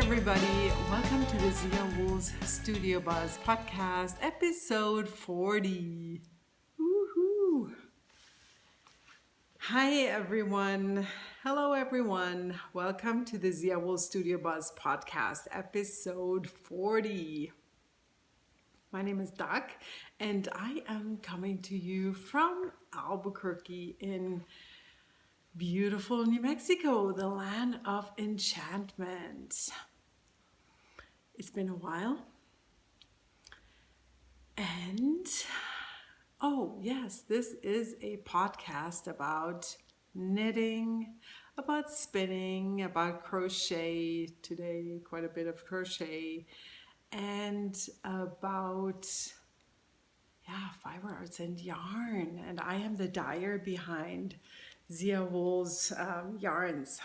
everybody, welcome to the ZiaWoolz Studio Buzz podcast, episode 40. Woohoo! Hi everyone, hello everyone, welcome to the ZiaWoolz Studio Buzz podcast, episode 40. My name is Doc, and I am coming to you from Albuquerque in beautiful New Mexico, the land of enchantment. It's been a while. And, oh yes, this is a podcast about knitting, about spinning, about crochet today, quite a bit of crochet, and about fiber arts and yarn. And I am the dyer behind ZiaWoolz yarns.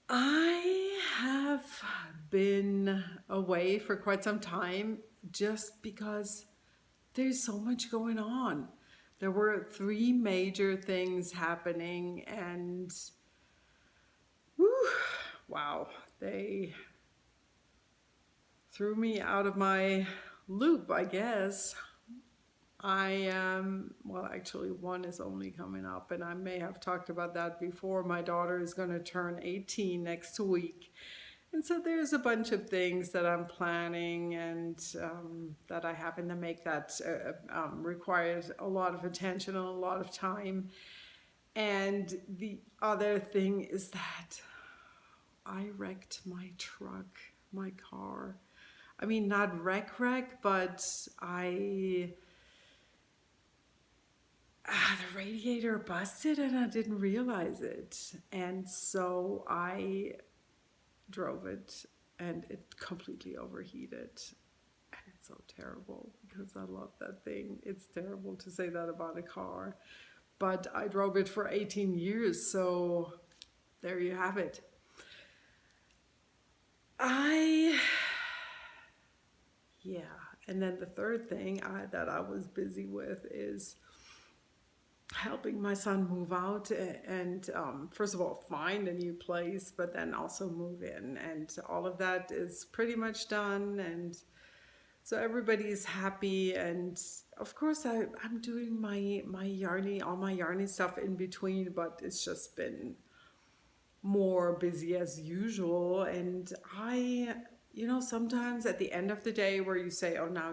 I have been away for quite some time just because there's so much going on. There were 3 major things happening, and wow, they threw me out of my loop, I guess. Actually one is only coming up, and I may have talked about that before. My daughter is going to turn 18 next week. And so there's a bunch of things that I'm planning and that I happen to make that requires a lot of attention and a lot of time. And the other thing is that I wrecked my truck, my car. I mean, not wreck, but the radiator busted and I didn't realize it. And so I drove it and it completely overheated. And it's so terrible because I love that thing. It's terrible to say that about a car, but I drove it for 18 years. So there you have it. And then the third thing that I was busy with is helping my son move out and first of all find a new place, but then also move in, and all of that is pretty much done, and so everybody's happy. And of course I'm doing all my yarny stuff in between, but it's just been more busy as usual. And sometimes at the end of the day where you say, oh, now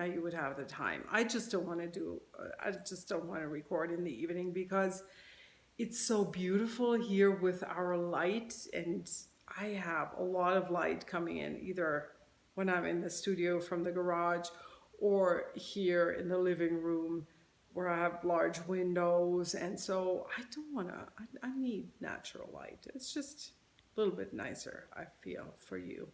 you would have the time. I just don't want to record in the evening because it's so beautiful here with our light, and I have a lot of light coming in either when I'm in the studio from the garage or here in the living room where I have large windows. And so I need natural light. It's just a little bit nicer, I feel, for you.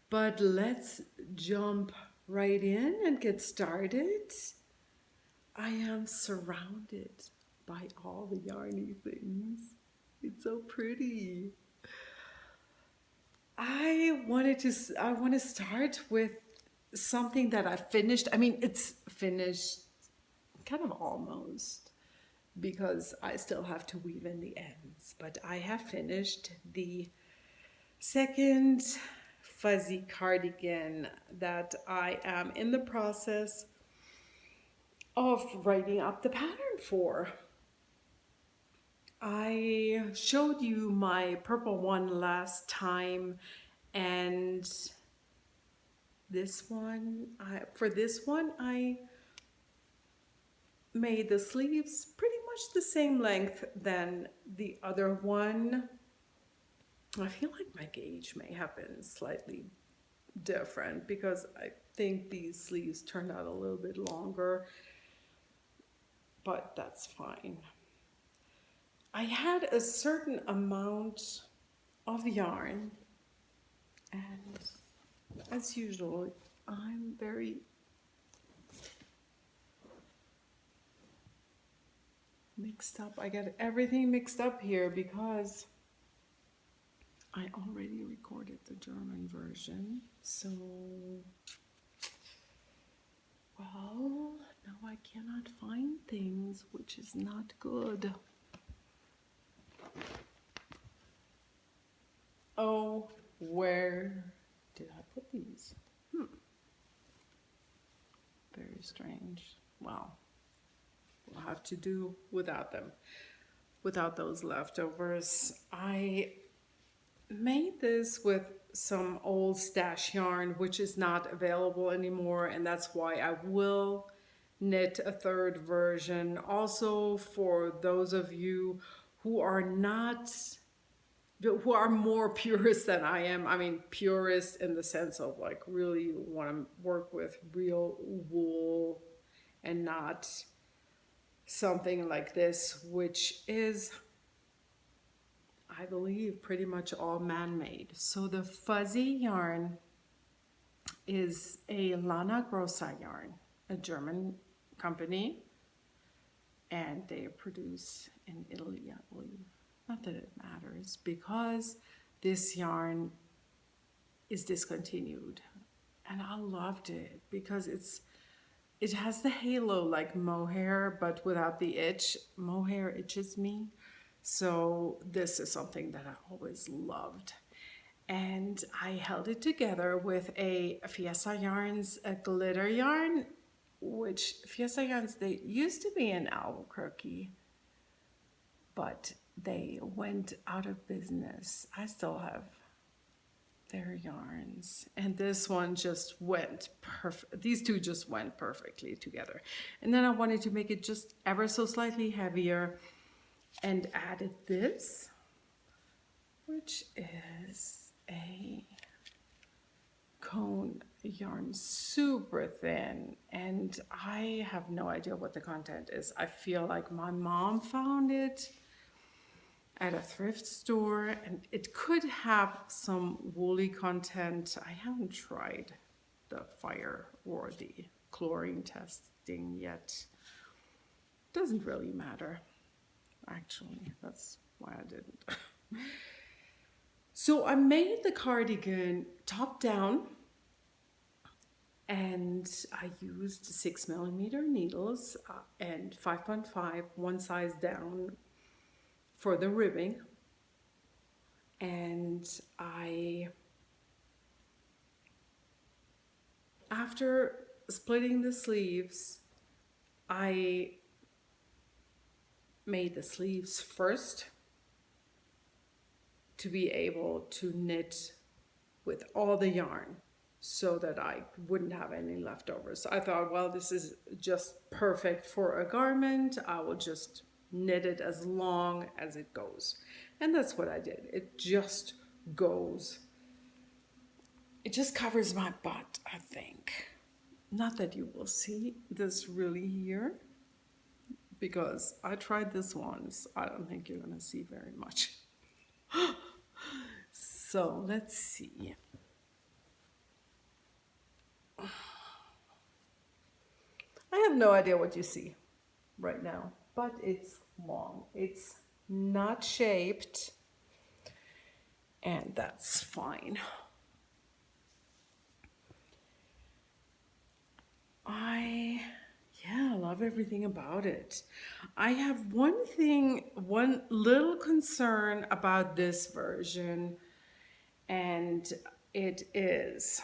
But let's jump right in and get started. I am surrounded by all the yarny things. It's so pretty. I want to start with something that I finished. I mean, it's finished kind of almost, because I still have to weave in the ends, but I have finished the second fuzzy cardigan that I am in the process of writing up the pattern for. I showed you my purple one last time, and this one, for this one I made the sleeves pretty much the same length than the other one. I feel like my gauge may have been slightly different because I think these sleeves turned out a little bit longer, but that's fine. I had a certain amount of yarn, and as usual, I'm very mixed up. I got everything mixed up here because I already recorded the German version, so, well, now I cannot find things, which is not good. strange. Well, we'll have to do without them, without those leftovers. I made this with some old stash yarn, which is not available anymore, and that's why I will knit a third version. Also, for those of you who are not, who are more purist than I am, I mean purist in the sense of like really want to work with real wool and not something like this, which is, I believe, pretty much all man-made. So the fuzzy yarn is a Lana Grossa yarn, a German company, and they produce in Italy, I believe. Not that it matters, because this yarn is discontinued, and I loved it because it has the halo like mohair, but without the itch. Mohair itches me, so this is something that I always loved. And I held it together with a Fiesta Yarns, a glitter yarn, which Fiesta Yarns, they used to be in Albuquerque, but they went out of business. I still have their yarns, and this one just went perfect. These two just went perfectly together. And then I wanted to make it just ever so slightly heavier and added this, which is a cone yarn, super thin, and I have no idea what the content is. I feel like my mom found it at a thrift store, and it could have some woolly content. I haven't tried the fire or the chlorine testing yet. Doesn't really matter, actually. That's why I didn't. So I made the cardigan top down, and I used 6mm needles and 5.5, one size down, for the ribbing. And after splitting the sleeves, I made the sleeves first to be able to knit with all the yarn so that I wouldn't have any leftovers. So I thought, well, this is just perfect for a garment. I will just knit it as long as it goes. And that's what I did. It just goes. It just covers my butt, I think. Not that you will see this really here, because I tried this once. I don't think you're gonna see very much. So let's see. I have no idea what you see right now, but it's long. It's not shaped, and that's fine. I love everything about it. I have one little concern about this version, and it is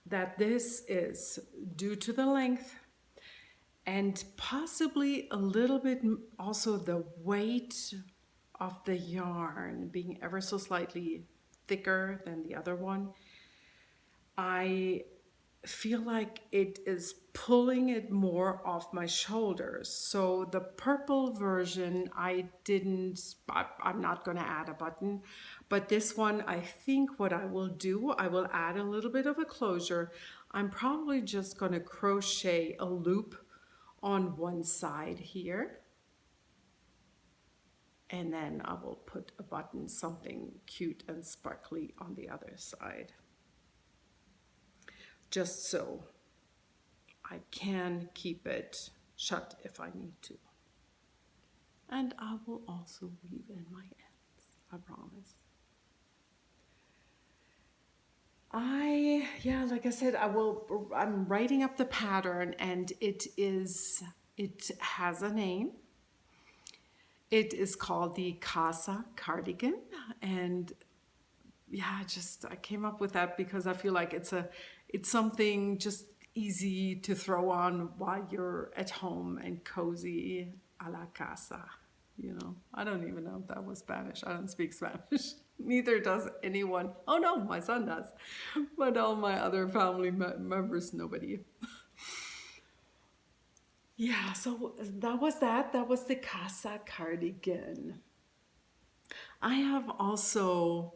that this is due to the length and possibly a little bit also the weight of the yarn being ever so slightly thicker than the other one. I feel like it is pulling it more off my shoulders. So the purple version, I'm not going to add a button, but this one, I think what I will do, I will add a little bit of a closure. I'm probably just going to crochet a loop on one side here, and then I will put a button, something cute and sparkly, on the other side, just so I can keep it shut if I need to. And I will also weave in my ends, I promise. Like I said, I'm writing up the pattern, and it has a name. It is called the Casa Cardigan, and I came up with that because I feel like it's something just easy to throw on while you're at home and cozy a la casa. You know, I don't even know if that was Spanish. I don't speak Spanish. Neither does anyone. Oh no, my son does. But all my other family members, nobody. Yeah, so that was that. That was the casa cardigan. I have also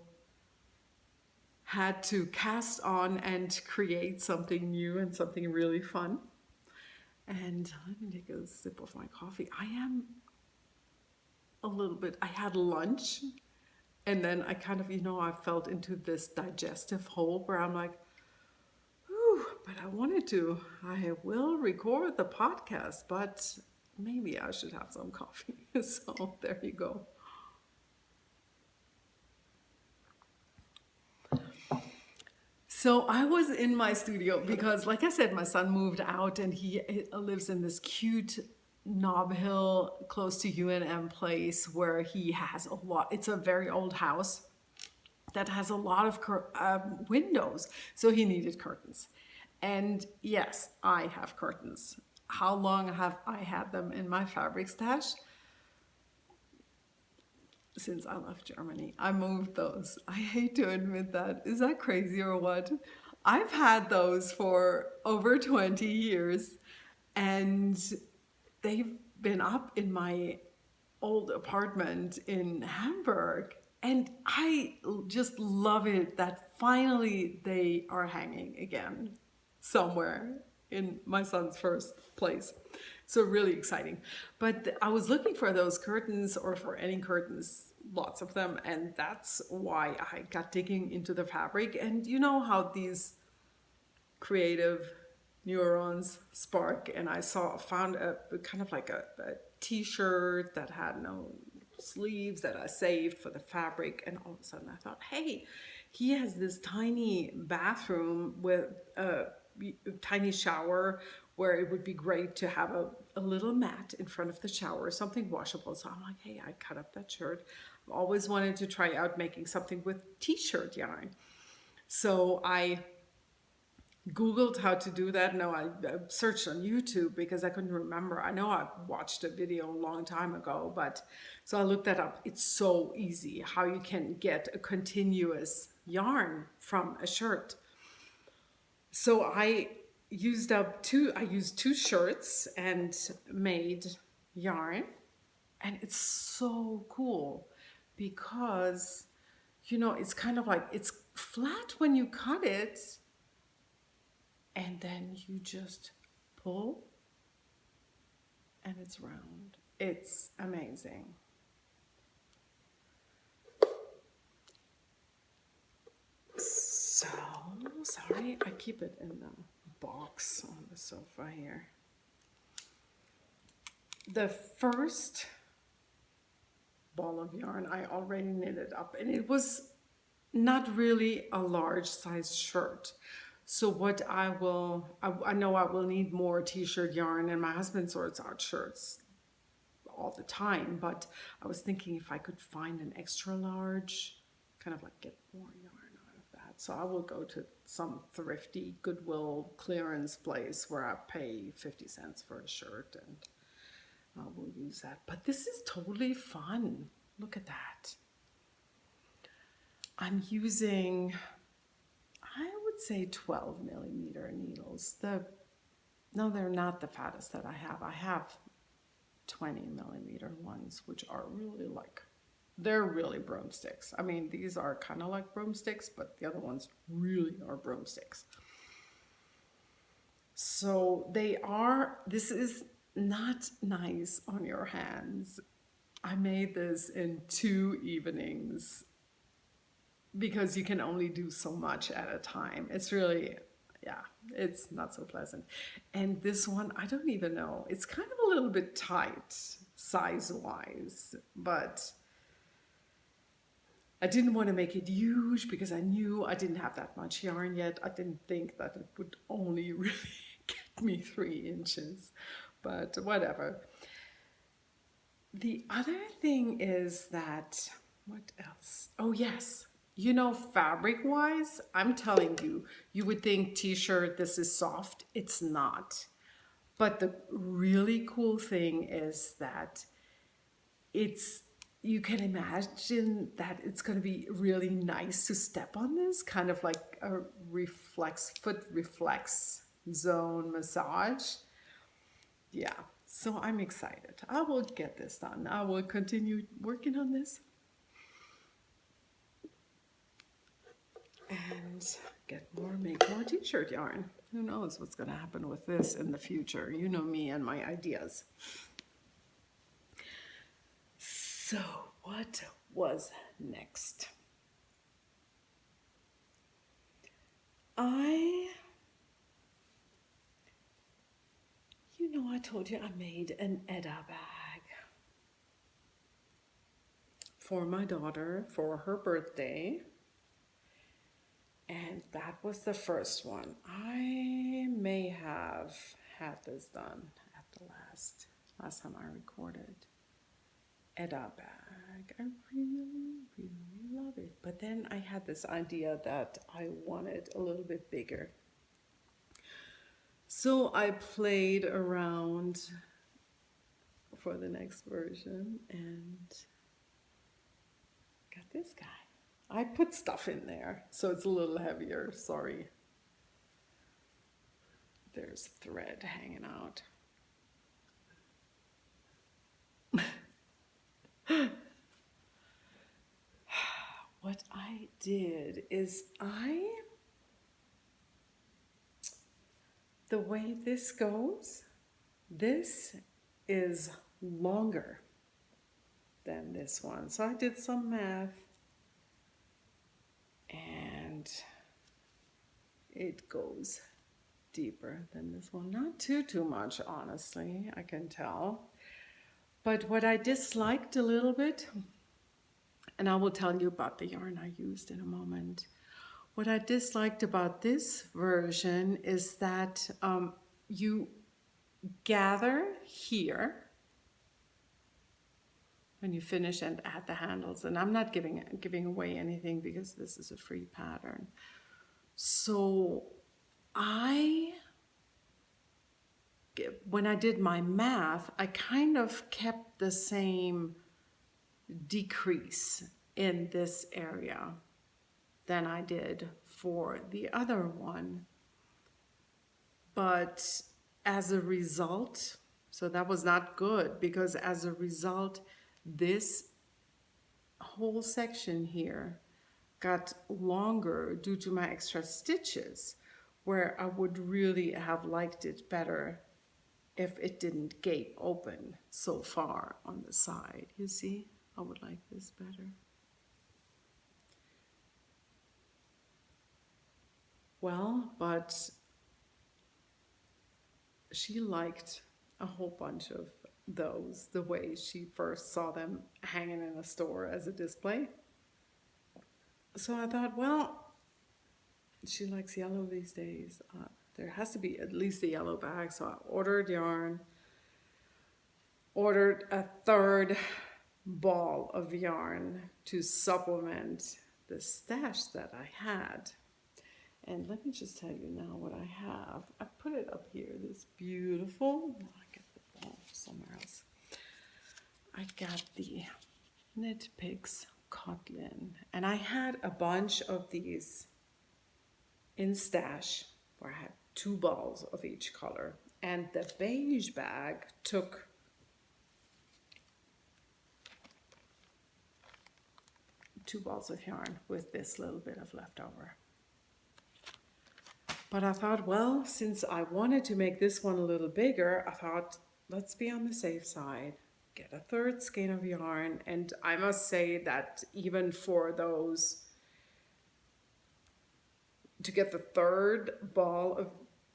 had to cast on and create something new and something really fun. And let me take a sip of my coffee. I am a little bit, I had lunch and then I kind of, I felt into this digestive hole where I'm like, whew, but I will record the podcast, but maybe I should have some coffee. So there you go. So I was in my studio because, like I said, my son moved out and he lives in this cute Nob Hill close to UNM place where he has a lot. It's a very old house that has a lot of windows. So he needed curtains. And yes, I have curtains. How long have I had them in my fabric stash? Since I left Germany. I moved those. I hate to admit that. Is that crazy or what? I've had those for over 20 years and they've been up in my old apartment in Hamburg. And I just love it that finally they are hanging again somewhere in my son's first place. So really exciting. But I was looking for those curtains or for any curtains, lots of them. And that's why I got digging into the fabric. And you know how these creative neurons spark. And I found a kind of like a t-shirt that had no sleeves that I saved for the fabric. And all of a sudden I thought, hey, he has this tiny bathroom with a tiny shower where it would be great to have a little mat in front of the shower, something washable. So I'm like, hey, I cut up that shirt. I've always wanted to try out making something with t-shirt yarn. So I Googled how to do that. No, I searched on YouTube because I couldn't remember. I know I watched a video a long time ago, but so I looked that up. It's so easy how you can get a continuous yarn from a shirt. So I used two shirts and made yarn, and it's so cool because it's kind of like it's flat when you cut it and then you just pull and it's round. It's amazing. So, sorry, I keep it in the box on the sofa here. The first ball of yarn I already knitted up, and it was not really a large size shirt. So what I know I will need more t-shirt yarn, and my husband sorts out shirts all the time, but I was thinking if I could find an extra large, kind of like get more yarn. So I will go to some thrifty Goodwill clearance place where I pay 50 cents for a shirt and I will use that. But this is totally fun. Look at that. I'm using, I would say 12 millimeter needles. No, they're not the fattest that I have. I have 20 millimeter ones, which are really they're really broomsticks. I mean, these are kind of like broomsticks, but the other ones really are broomsticks. So this is not nice on your hands. I made this in 2 evenings because you can only do so much at a time. It's really, it's not so pleasant. And this one, I don't even know. It's kind of a little bit tight size-wise, but I didn't want to make it huge because I knew I didn't have that much yarn yet. I didn't think that it would only really get me 3 inches, but whatever. The other thing is that, what else? Oh yes, you know, fabric wise, I'm telling you, you would think t-shirt, this is soft. It's not. But the really cool thing is that it's, you can imagine that it's going to be really nice to step on this, kind of like a foot reflex zone massage. Yeah, so I'm excited. I will get this done. I will continue working on this and make more t-shirt yarn. Who knows what's going to happen with this in the future? You know me and my ideas. So what was next? I told you I made an Edda bag for my daughter for her birthday. And that was the first one. I may have had this done at the last time I recorded. Edda bag. I really, really love it. But then I had this idea that I wanted a little bit bigger. So I played around for the next version and got this guy. I put stuff in there, so it's a little heavier, sorry. There's thread hanging out. What I did is the way this goes, this is longer than this one. So I did some math and it goes deeper than this one. Not too much, honestly, I can tell. But what I disliked a little bit, and I will tell you about the yarn I used in a moment. What I disliked about this version is that you gather here when you finish and add the handles. And I'm not giving away anything because this is a free pattern. So when I did my math, I kind of kept the same decrease in this area than I did for the other one. But as a result, so that was not good, because as a result, this whole section here got longer due to my extra stitches, where I would really have liked it better if it didn't gape open so far on the side. You see, I would like this better. Well, but she liked a whole bunch of those the way she first saw them hanging in a store as a display. So I thought, well, she likes yellow these days. There has to be at least a yellow bag. So I ordered yarn, ordered a third ball of yarn to supplement the stash that I had. And let me just tell you now what I have. I put it up here, this beautiful, I get the ball somewhere else. I got the Knit Picks Kotlin, and I had a bunch of these in stash where I had 2 balls of each color. And the beige bag took two balls of yarn with this little bit of leftover. But I thought, well, since I wanted to make this one a little bigger, I thought, let's be on the safe side, get a third skein of yarn. And I must say that even for those, to get the third ball of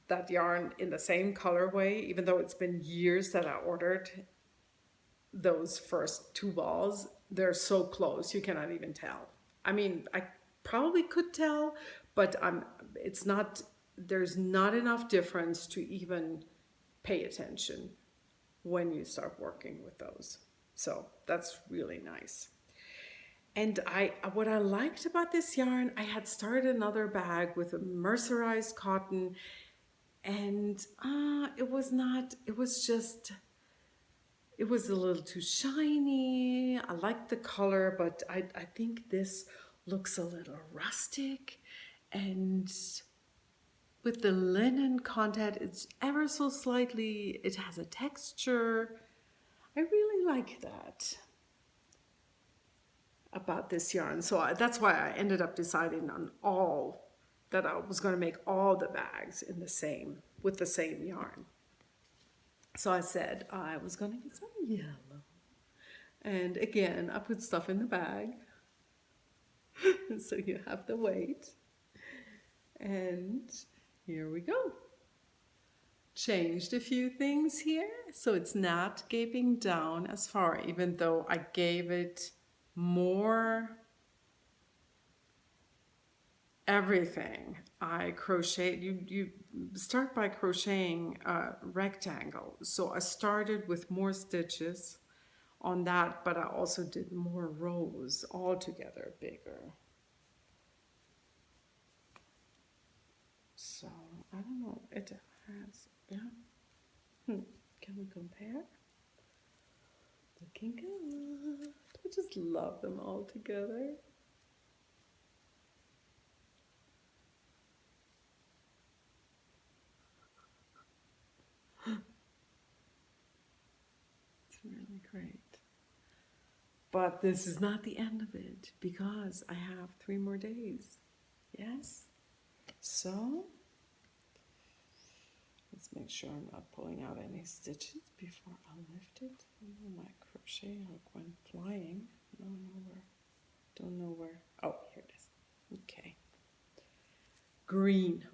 that yarn in the same colorway, even though it's been years that I ordered those first 2 balls, they're so close, you cannot even tell. I mean, I probably could tell, but it's not, there's not enough difference to even pay attention when you start working with those. So that's really nice. And what I liked about this yarn, I had started another bag with a mercerized cotton, and it was not, it was just, it was a little too shiny. I liked the color, but I think this looks a little rustic. And with the linen content, it's ever so slightly, it has a texture. I really like that about this yarn. So that's why I ended up deciding on that I was going to make all the bags in the same, with the same yarn. So I said I was going to get some yellow. And again, I put stuff in the bag. So you have the weight. And here we go. Changed a few things here. So it's not gaping down as far, even though I gave it more everything. I crocheted, you start by crocheting a rectangle. So I started with more stitches on that, but I also did more rows altogether bigger. So I don't know, it has, yeah. Can we compare? Looking good. I just love them all together. It's really great. But this is not the end of it, because I have 3 more days. Yes? So let's make sure I'm not pulling out any stitches before I lift it. My crochet hook went flying. Don't know where. Oh, here it is. Okay. Green.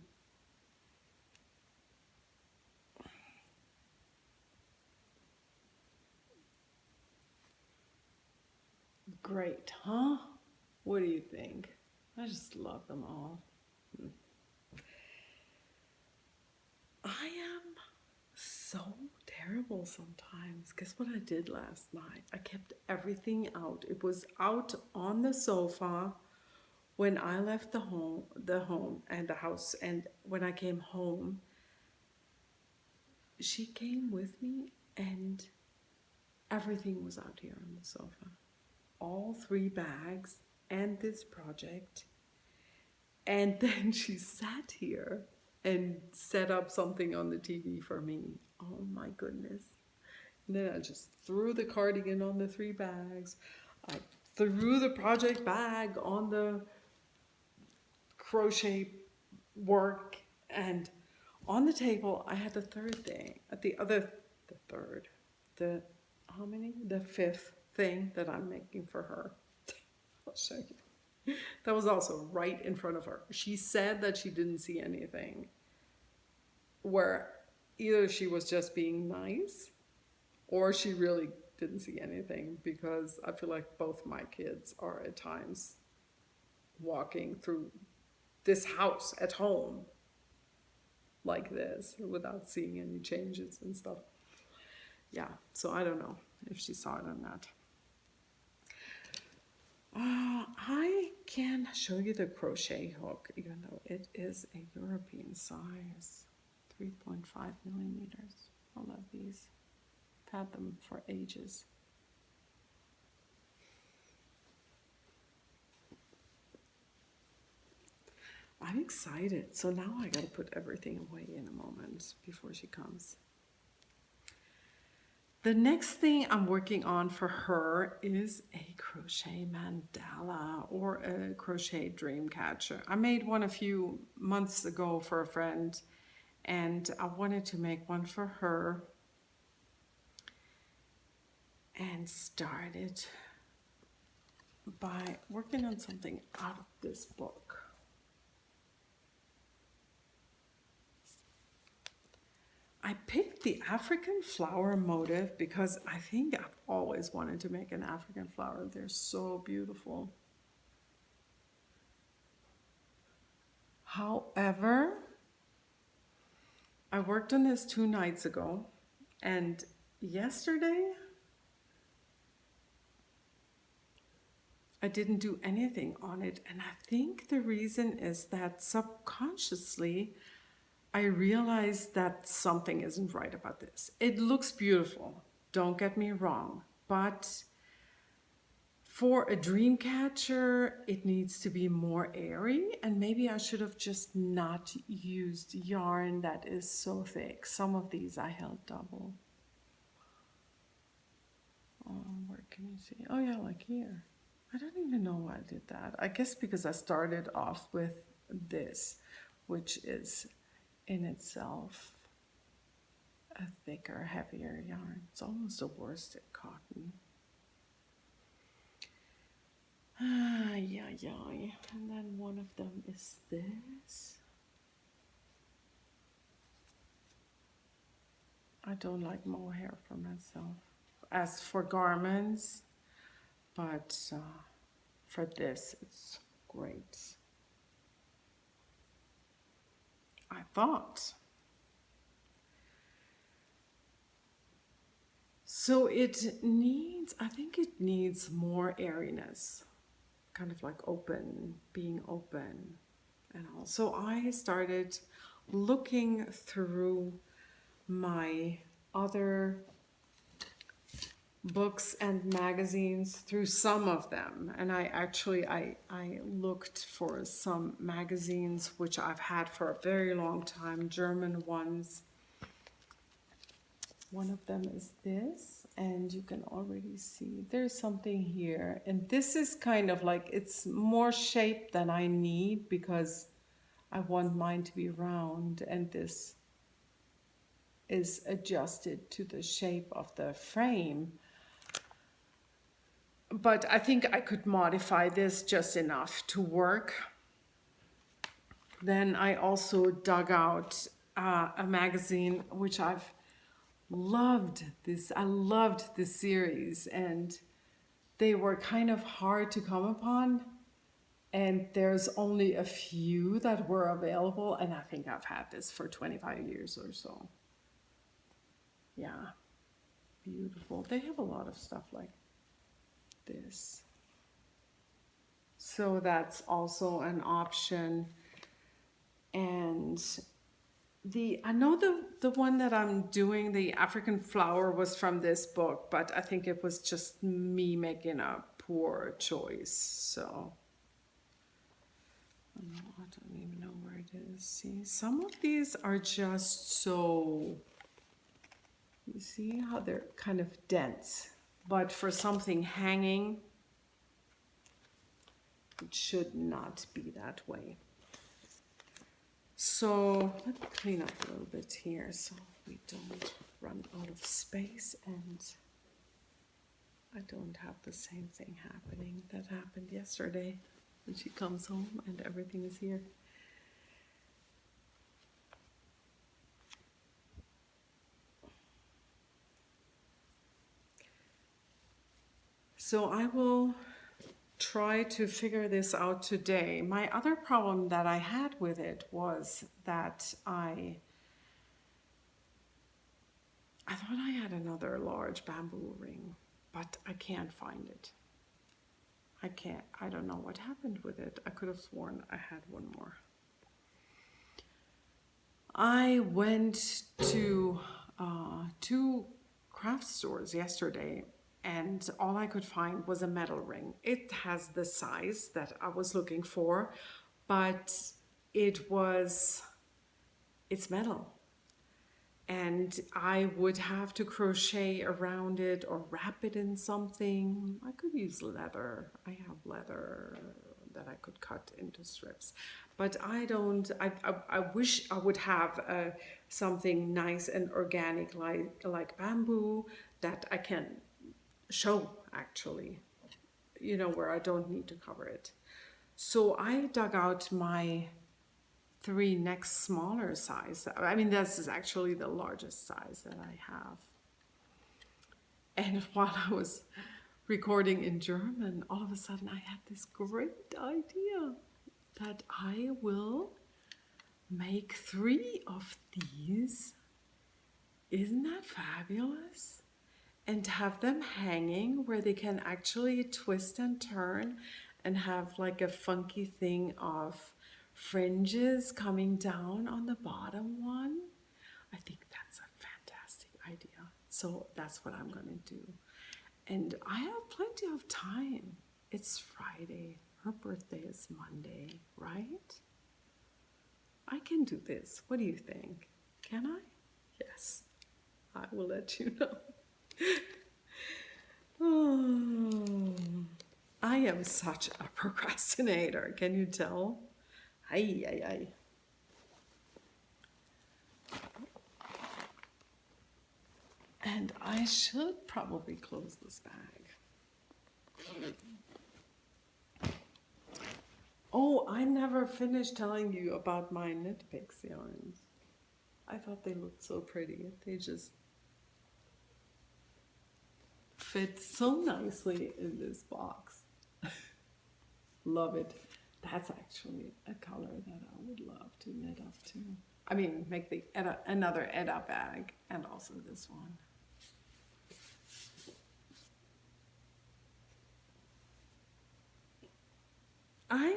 Great, huh? What do you think? I just love them all. I am so terrible sometimes. Guess what I did last night? I kept everything out. It was out on the sofa when I left the home and the house, and when I came home, she came with me and everything was out here on the sofa. All 3 bags and this project. And then she sat here and set up something on the TV for me. Oh my goodness. And then I just threw the cardigan on the 3 bags. I threw the project bag on the crochet work, and on the table I had the 3rd thing, how many? The 5th thing that I'm making for her. I'll show you. That was also right in front of her. She said that she didn't see anything, where either she was just being nice or she really didn't see anything, because I feel like both my kids are at times walking through this house at home like this without seeing any changes and stuff. Yeah, so I don't know if she saw it or not. I can show you the crochet hook, even though it is a European size, 3.5 millimeters. I love these. I've had them for ages. I'm excited. So now I gotta put everything away in a moment before she comes. The next thing I'm working on for her is a crochet mandala, or a crochet dream catcher. I made one a few months ago for a friend, and I wanted to make one for her, and started by working on something out of this book. I picked the African flower motif because I think I've always wanted to make an African flower. They're so beautiful. However, I worked on this 2 nights ago, and yesterday I didn't do anything on it. And I think the reason is that subconsciously I realized that something isn't right about this. It looks beautiful, don't get me wrong, but for a dream catcher, it needs to be more airy, and maybe I should have just not used yarn that is so thick. Some of these I held double. Oh, where can you see? Oh yeah, like here. I don't even know why I did that. I guess because I started off with this, which is in itself a thicker, heavier yarn. It's almost a worsted cotton. Yeah. And then one of them is this. I don't like mohair for myself. As for garments, but for this, it's great. I thought. So it needs, I think it needs more airiness, kind of like open, being open and all. So I started looking through my other books and magazines, through some of them, and I looked for some magazines which I've had for a very long time, German ones. One of them is this, and you can already see there's something here, and this is kind of like, it's more shape than I need because I want mine to be round, and this is adjusted to the shape of the frame. But I think I could modify this just enough to work. Then I also dug out a magazine which I've loved this. I loved this series, and they were kind of hard to come upon. And there's only a few that were available, and I think I've had this for 25 years or so. Yeah, beautiful. They have a lot of stuff like this. So that's also an option. And I know the one that I'm doing, the African flower, was from this book, but I think it was just me making a poor choice. So I don't even know where it is. See, some of these are just so, you see how they're kind of dense, but for something hanging, it should not be that way. So let me clean up a little bit here so we don't run out of space and I don't have the same thing happening that happened yesterday when she comes home and everything is here. So I will try to figure this out today. My other problem that I had with it was that I thought I had another large bamboo ring, but I can't find it. I don't know what happened with it. I could have sworn I had one more. I went to 2 craft stores yesterday, and all I could find was a metal ring. It has the size that I was looking for, but it's metal. And I would have to crochet around it or wrap it in something. I could use leather. I have leather that I could cut into strips. But I wish I would have something nice and organic like bamboo that I can show actually, where I don't need to cover it. So I dug out my 3 next smaller size. I mean, this is actually the largest size that I have. And while I was recording in German, all of a sudden I had this great idea that I will make 3 of these. Isn't that fabulous? and have them hanging where they can actually twist and turn and have like a funky thing of fringes coming down on the bottom one. I think that's a fantastic idea. So that's what I'm gonna do. And I have plenty of time. It's Friday. Her birthday is Monday, right? I can do this. What do you think? Can I? Yes. I will let you know. Oh, I am such a procrastinator. Can you tell? Ay, ay, ay. And I should probably close this bag. Oh, I never finished telling you about my knit picks yarns. I thought they looked so pretty. They just fit so nicely in this box. Love it. That's actually a color that I would love to knit up to. I mean, make the Edda, another Edda bag, and also this one. I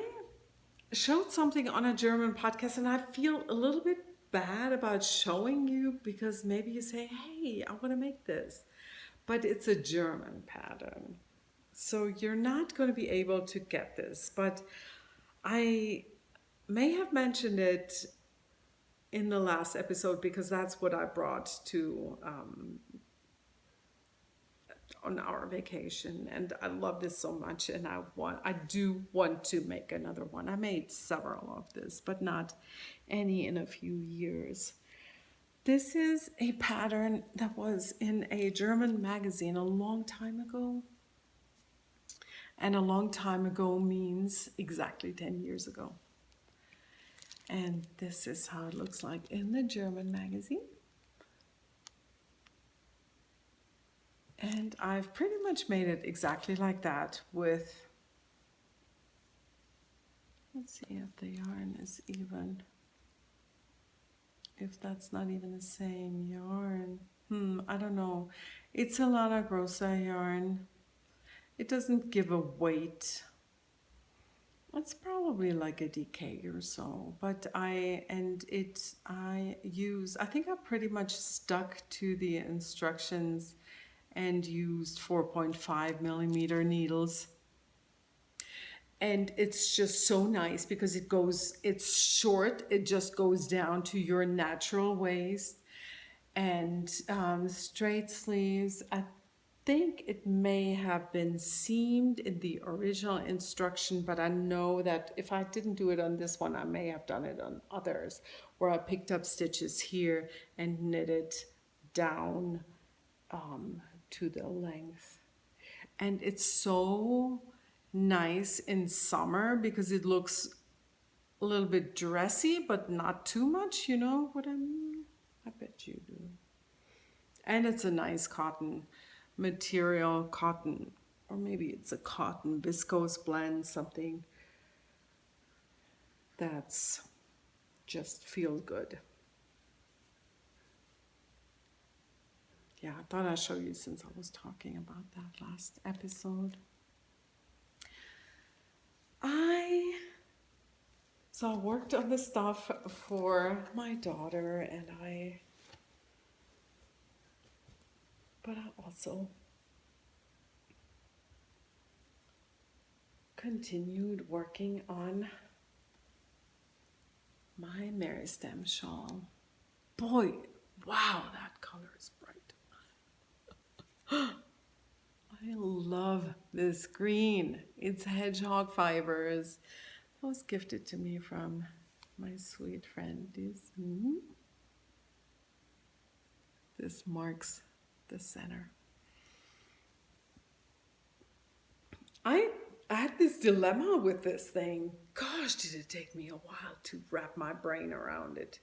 showed something on a German podcast, and I feel a little bit bad about showing you because maybe you say, hey, I want to make this. But it's a German pattern. So you're not going to be able to get this. But I may have mentioned it in the last episode because that's what I brought to on our vacation, and I love this so much, and I do want to make another one. I made several of this, but not any in a few years. This is a pattern that was in a German magazine a long time ago. And a long time ago means exactly 10 years ago. And this is how it looks like in the German magazine. And I've pretty much made it exactly like that with, let's see if the yarn is even, if that's not even the same yarn. I don't know. It's a lot of grossa yarn. It doesn't give a weight. It's probably like a DK or so, but I think I pretty much stuck to the instructions and used 4.5 millimeter needles. And it's just so nice because it's short, it just goes down to your natural waist, and straight sleeves. I think it may have been seamed in the original instruction, but I know that if I didn't do it on this one, I may have done it on others, where I picked up stitches here and knitted down to the length. And it's so nice in summer because it looks a little bit dressy, but not too much, you know what I mean? I bet you do. And it's a nice cotton material, cotton, or maybe it's a cotton viscose blend, something that's just feels good. Yeah, I thought I'd show you since I was talking about that last episode. So I worked on the stuff for my daughter, but I also continued working on my MERISTEM shawl. Boy, wow, that color is bright. I love this green. It's hedgehog fibers. That was gifted to me from my sweet friend. This marks the center. I had this dilemma with this thing. Gosh, did it take me a while to wrap my brain around it.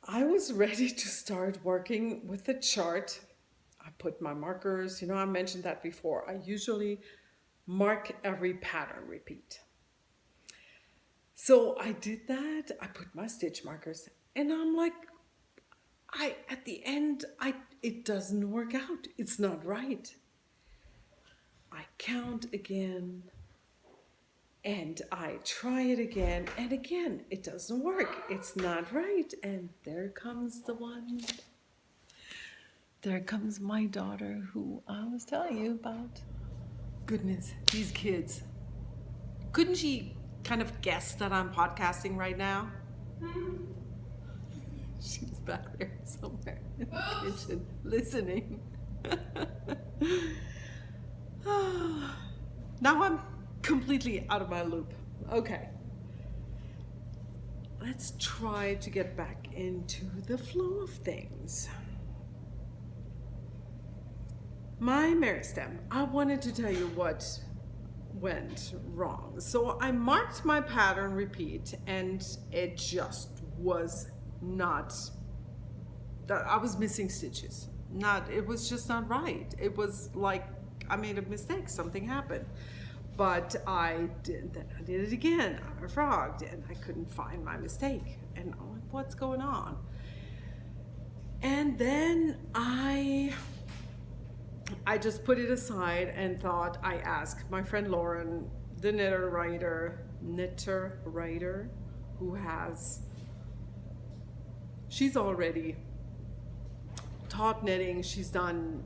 I was ready to start working with the chart. I put my markers, I mentioned that before. I usually mark every pattern repeat. So I did that. I put my stitch markers, and I'm like, at the end, it doesn't work out. It's not right. I count again, and I try it again, and again, it doesn't work. It's not right. And there comes the one. There comes my daughter who I was telling you about. Goodness, these kids. Couldn't she kind of guess that I'm podcasting right now? She's back there somewhere in the kitchen listening. Now I'm completely out of my loop. Okay. Let's try to get back into the flow of things. My MERISTEM, I wanted to tell you what went wrong. So I marked my pattern repeat, and it just was not, I was missing stitches. It was just not right. It was like I made a mistake, something happened. But I did it again, I frogged, and I couldn't find my mistake. And I'm like, what's going on? And then I just put it aside and thought, I asked my friend Lauren, the knitter writer, who she's already taught knitting, she's done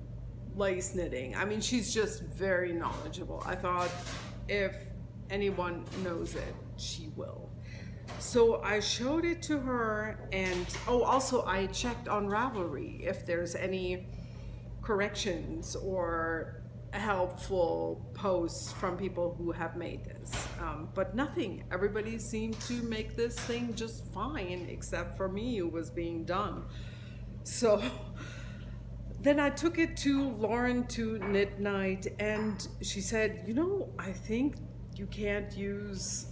lace knitting. I mean, she's just very knowledgeable. I thought if anyone knows it, she will. So I showed it to her, and also I checked on Ravelry if there's any corrections or helpful posts from people who have made this, but nothing. Everybody seemed to make this thing just fine, except for me, who was being done. So then I took it to Lauren to Knit Night, and she said, I think you can't use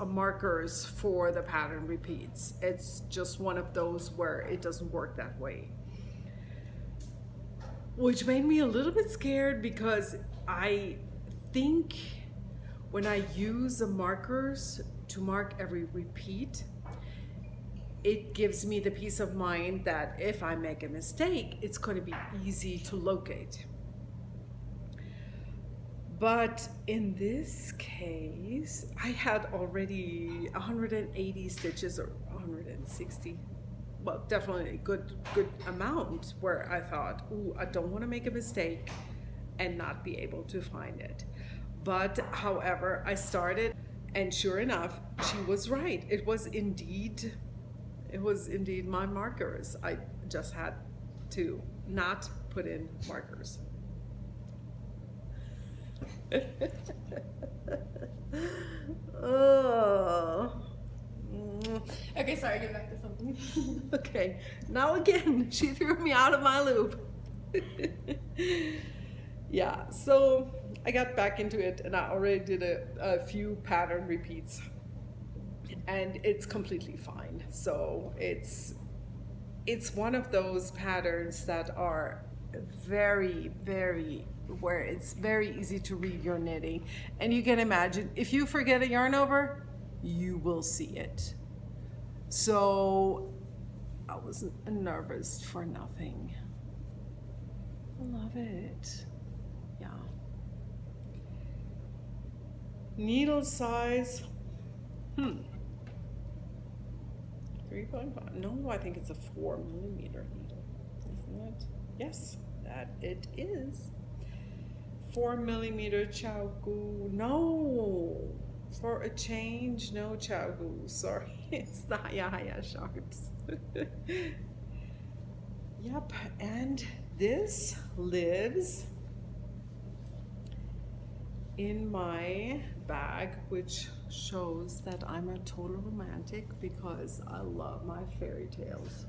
markers for the pattern repeats. It's just one of those where it doesn't work that way. Which made me a little bit scared, because I think when I use the markers to mark every repeat, it gives me the peace of mind that if I make a mistake, it's going to be easy to locate. But in this case, I had already 180 stitches, or 160. Well, definitely a good amount, where I thought, I don't want to make a mistake and not be able to find it. But however, I started, and sure enough, she was right. It was indeed my markers. I just had to not put in markers. Oh. Okay, sorry, get back to something. Okay, now again, she threw me out of my loop. Yeah, so I got back into it, and I already did a few pattern repeats, and it's completely fine. So it's one of those patterns that are very, very, where it's very easy to read your knitting. And you can imagine, if you forget a yarn over, you will see it. So I wasn't nervous for nothing. I love it. Yeah. Needle size. 3.5. No, I think it's a 4mm needle, isn't it? Yes, that it is. 4mm Chaogu. No, for a change, no Chaogu. Sorry, it's the HEA sharps. Yep, and this lives in my bag, which shows that I'm a total romantic, because I love my fairy tales.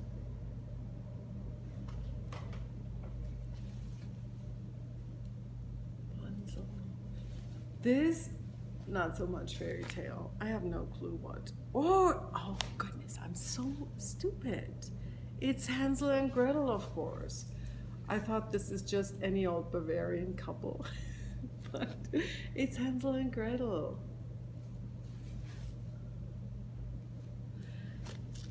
This, not so much fairy tale. I have no clue what. Oh goodness, I'm so stupid. It's Hansel and Gretel, of course. I thought this is just any old Bavarian couple, but it's Hansel and Gretel.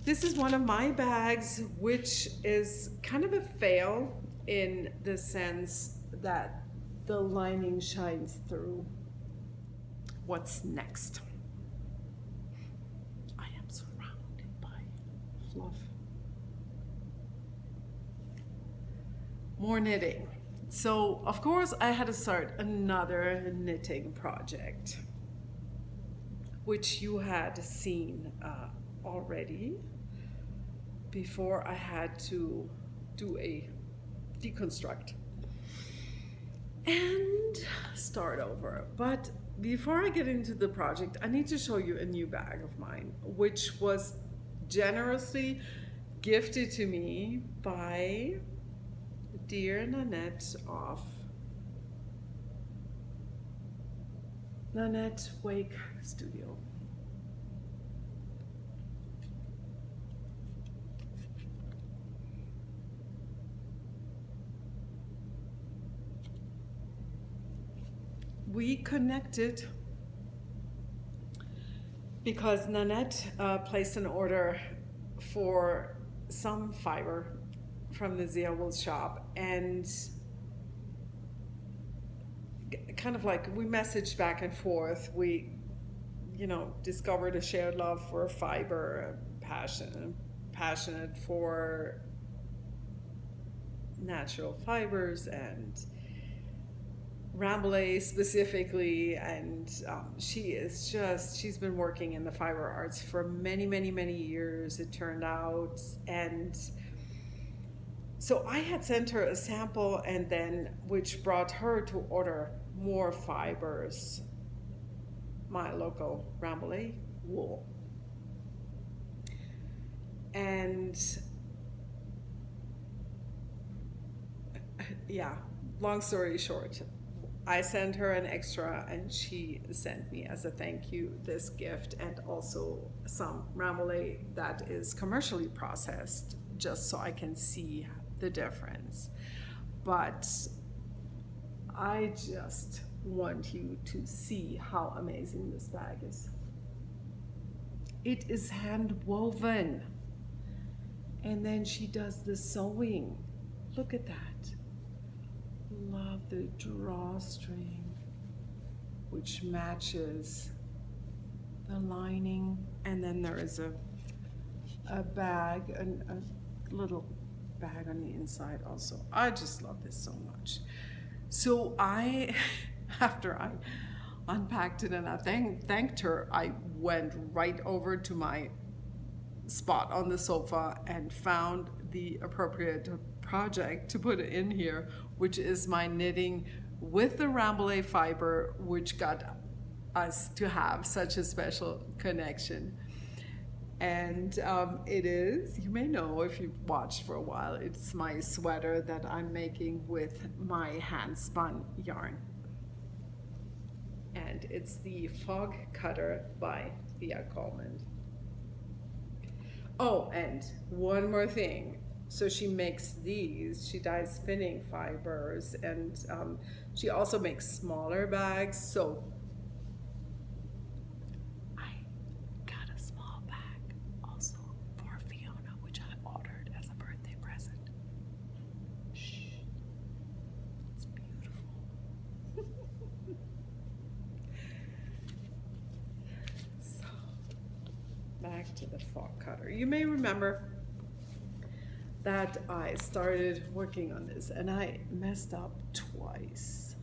This is one of my bags, which is kind of a fail in the sense that the lining shines through. What's next? I am surrounded by fluff. More knitting. So, of course, I had to start another knitting project, which you had seen already before I had to do a deconstruct and start over. But before I get into the project, I need to show you a new bag of mine, which was generously gifted to me by dear Nanette of Nanette Wake Studio. We connected because Nanette placed an order for some fiber from the ZiaWoolz shop, and kind of like we messaged back and forth. We, you know, discovered a shared love for fiber, passionate for natural fibers and Rambouillet specifically, and she's been working in the fiber arts for many years, it turned out. And so I had sent her a sample, and then which brought her to order more fibers, my local Rambouillet wool. And yeah, long story short, I sent her an extra, and she sent me as a thank you this gift, and also some Rambouillet that is commercially processed, just so I can see the difference. But I just want you to see how amazing this bag is. It is hand woven, and then she does the sewing. Look at that. Love the drawstring, which matches the lining, and then there is a bag, a little bag on the inside also. I just love this so much. So after I unpacked it and I thanked her, I went right over to my spot on the sofa and found the appropriate project to put in here, which is my knitting with the Rambouillet fiber, which got us to have such a special connection. And it is, you may know if you've watched for a while, it's my sweater that I'm making with my hand spun yarn. And it's the Fog Cutter by THEA COLMAN. Oh, and one more thing. So she makes these, she dyes spinning fibers, and she also makes smaller bags. So I got a small bag also for Fiona, which I ordered as a birthday present. Shh, it's beautiful. So, back to the Fog Cutter. You may remember that I started working on this, and I messed up twice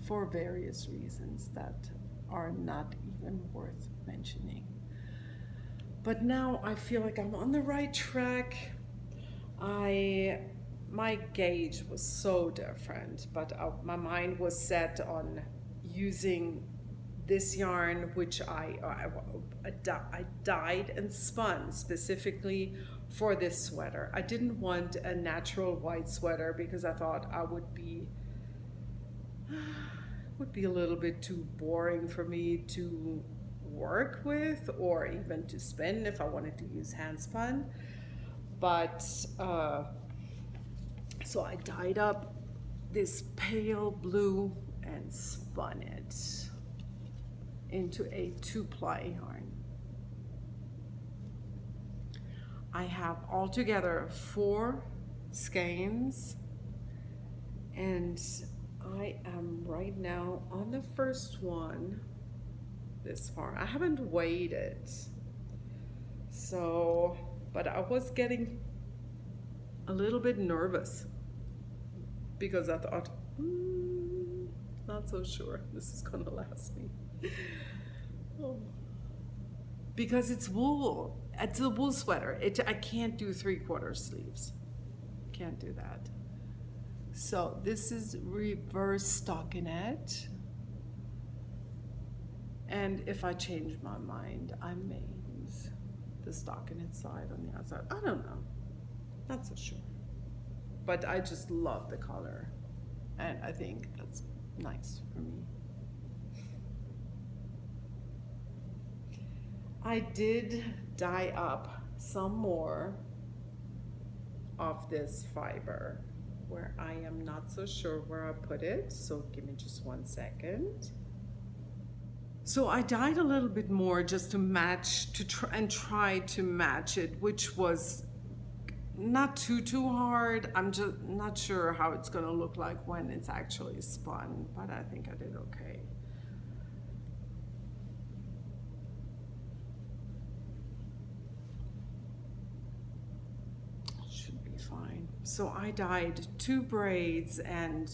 for various reasons that are not even worth mentioning. But now I feel like I'm on the right track. My gauge was so different, but my mind was set on using this yarn, which I dyed and spun specifically for this sweater. I didn't want a natural white sweater because I thought I would be a little bit too boring for me to work with, or even to spin if I wanted to use hand spun. But so I dyed up this pale blue and spun it into a 2-ply yarn. I have altogether 4 skeins, and I am right now on the first one this far. I haven't weighed it, so, but I was getting a little bit nervous because I thought, not so sure this is gonna last me. Oh. Because it's wool. It's a wool sweater. I can't do 3/4 sleeves. Can't do that. So this is reverse stockinette. And if I change my mind, I may use the stockinette side on the outside. I don't know. Not so sure. But I just love the color. And I think that's nice for me. I did dye up some more of this fiber where I am not so sure where I put it, so give me just 1 second. So I dyed a little bit more just to match, to try to match it, which was not too hard. I'm just not sure how it's gonna look like when it's actually spun, but I think I did okay. Fine. So I dyed 2 braids, and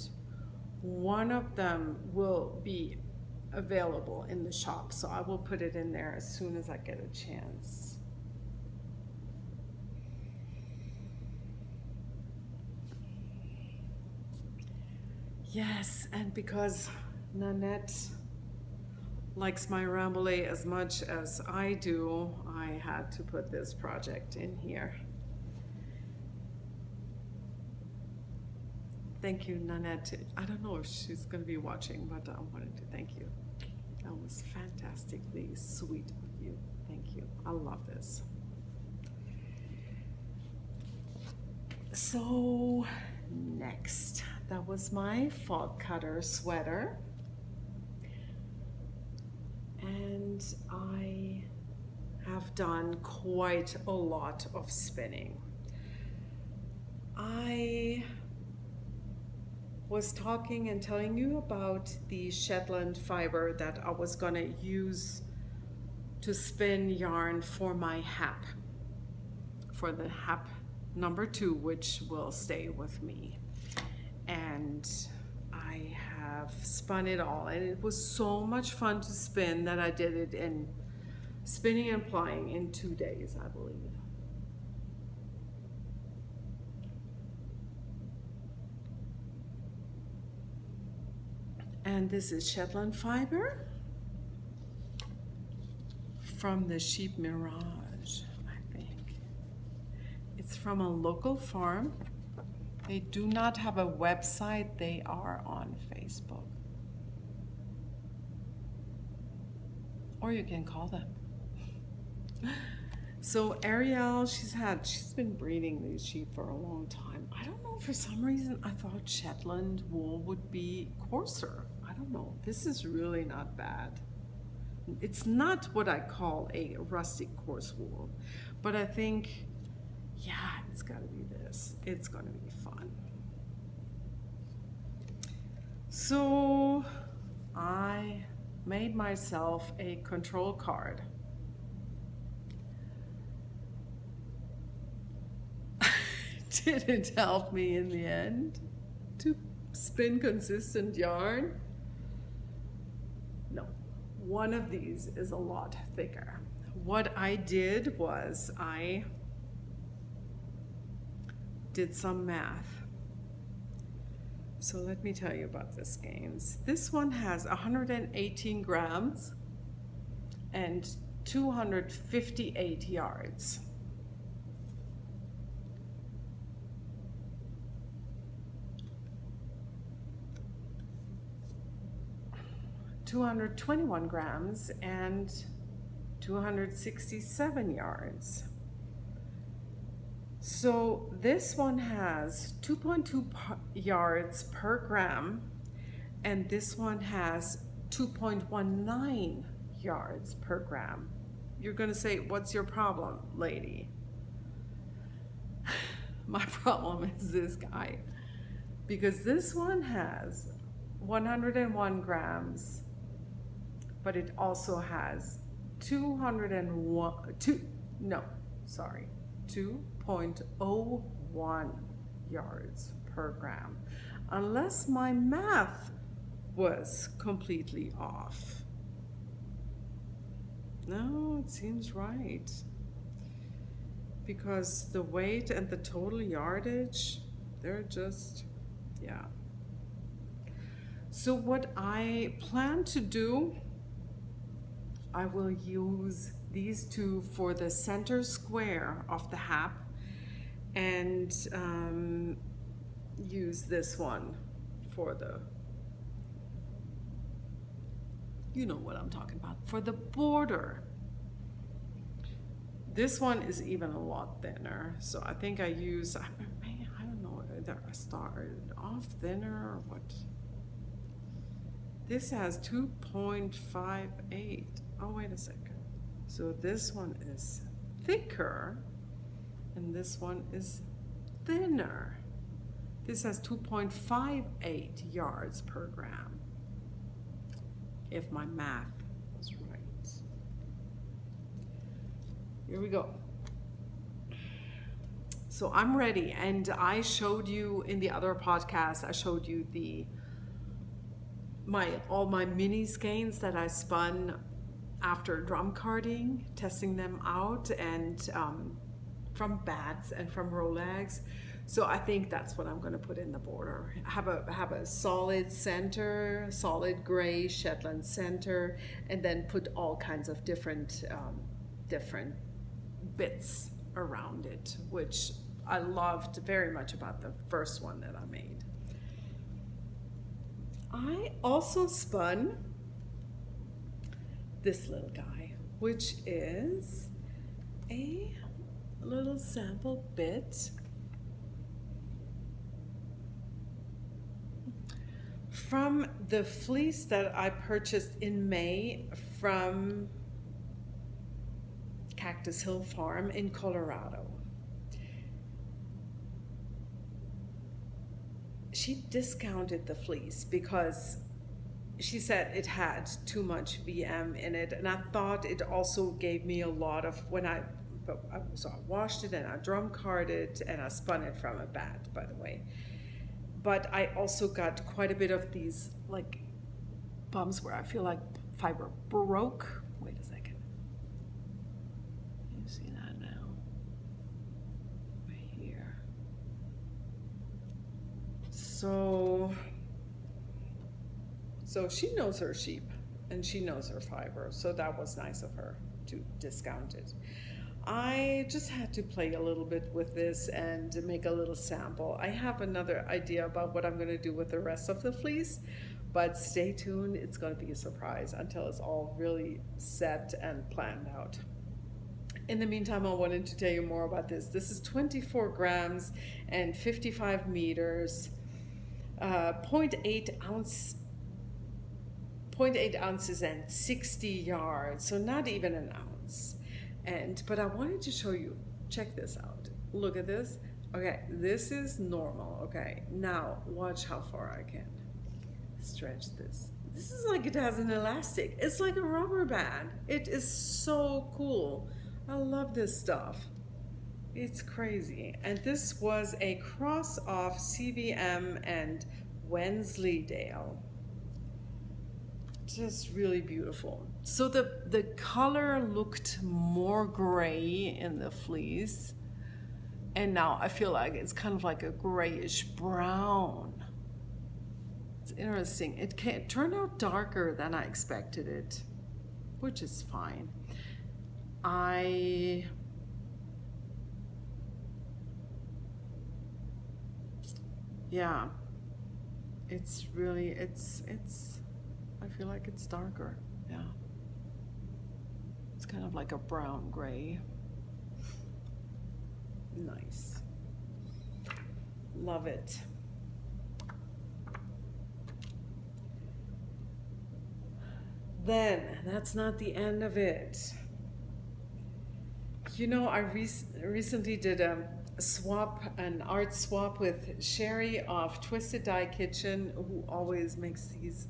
one of them will be available in the shop, so I will put it in there as soon as I get a chance. Yes, and because Nanette likes my Rambouillet as much as I do, I had to put this project in here. Thank you, Nanette. I don't know if she's going to be watching, but I wanted to thank you. That was fantastically sweet of you. Thank you. I love this. So next, that was my fog cutter sweater. And I have done quite a lot of spinning. I was talking and telling you about the Shetland fiber that I was gonna use to spin yarn for my hap, for the hap number 2, which will stay with me. And I have spun it all, and it was so much fun to spin that I did it in spinning and plying in 2 days, I believe. And this is Shetland fiber from the Sheep Mirage, I think. It's from a local farm. They do not have a website. They are on Facebook. Or you can call them. So Ariel, she's been breeding these sheep for a long time. I don't know, for some reason I thought Shetland wool would be coarser. I don't know. This is really not bad. It's not what I call a rustic coarse wool, but I think, yeah, it's gotta be this. It's gonna be fun. So I made myself a control card. Did it help me in the end to spin consistent yarn? No, one of these is a lot thicker. What I did was I did some math. So let me tell you about the skeins. This one has 118 grams and 258 yards. $221 grams and 267 yards. So this one has 2.2 yards per gram, and this one has 2.19 yards per gram. You're gonna say, what's your problem, lady? My problem is this guy, because this one has 101 grams, but it also has 2.01 yards per gram, unless my math was completely off. No, it seems right. Because the weight and the total yardage, they're just, yeah. So what I plan to do, I will use these two for the center square of the hat, and use this one for the, you know what I'm talking about, for the border. This one is even a lot thinner, so I think I use, I don't know whether I started off thinner or what. This has 2.58. Oh, wait a second. So this one is thicker, and this one is thinner. This has 2.58 yards per gram, if my math was right. Here we go. So I'm ready, and I showed you in the other podcast, I showed you all my mini skeins that I spun after drum carding, testing them out, and from bats and from Rolex. So I think that's what I'm going to put in the border. Have a solid center, solid gray Shetland center, and then put all kinds of different bits around it, which I loved very much about the first one that I made. I also spun this little guy, which is a little sample bit from the fleece that I purchased in May from Cactus Hill Farm in Colorado. She discounted the fleece because she said it had too much VM in it, and I thought it also gave me a lot of, so I washed it and I drum carded and I spun it from a bat, by the way. But I also got quite a bit of these like bumps where I feel like fiber broke. Wait a second. You see that now? Right here. So she knows her sheep and she knows her fiber, so that was nice of her to discount it. I just had to play a little bit with this and make a little sample. I have another idea about what I'm going to do with the rest of the fleece, but stay tuned. It's going to be a surprise until it's all really set and planned out. In the meantime, I wanted to tell you more about this. This is 24 grams and 55 meters, 0.8 ounces and 60 yards, so not even an ounce. But I wanted to show you, check this out. Look at this. Okay, this is normal. Okay, now watch how far I can stretch this. This is like it has an elastic. It's like a rubber band. It is so cool. I love this stuff. It's crazy. And this was a cross off CVM and Wensleydale. Just really beautiful. So the color looked more gray in the fleece, and now I feel like it's kind of like a grayish brown. It's interesting. It turned out darker than I expected it, which is fine. Yeah, it's really, I feel like it's darker, yeah. It's kind of like a brown gray. Nice. Love it. Then, that's not the end of it. You know, I recently did a an art swap with Sherry of Twisted Dye Kitchen, who always makes these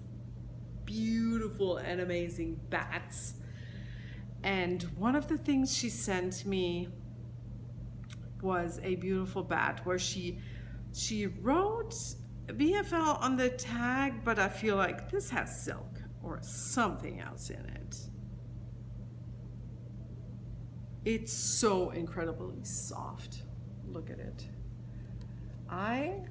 beautiful and amazing bats. And one of the things she sent me was a beautiful bat where she wrote BFL on the tag, but I feel like this has silk or something else in it. It's so incredibly soft. Look at it. I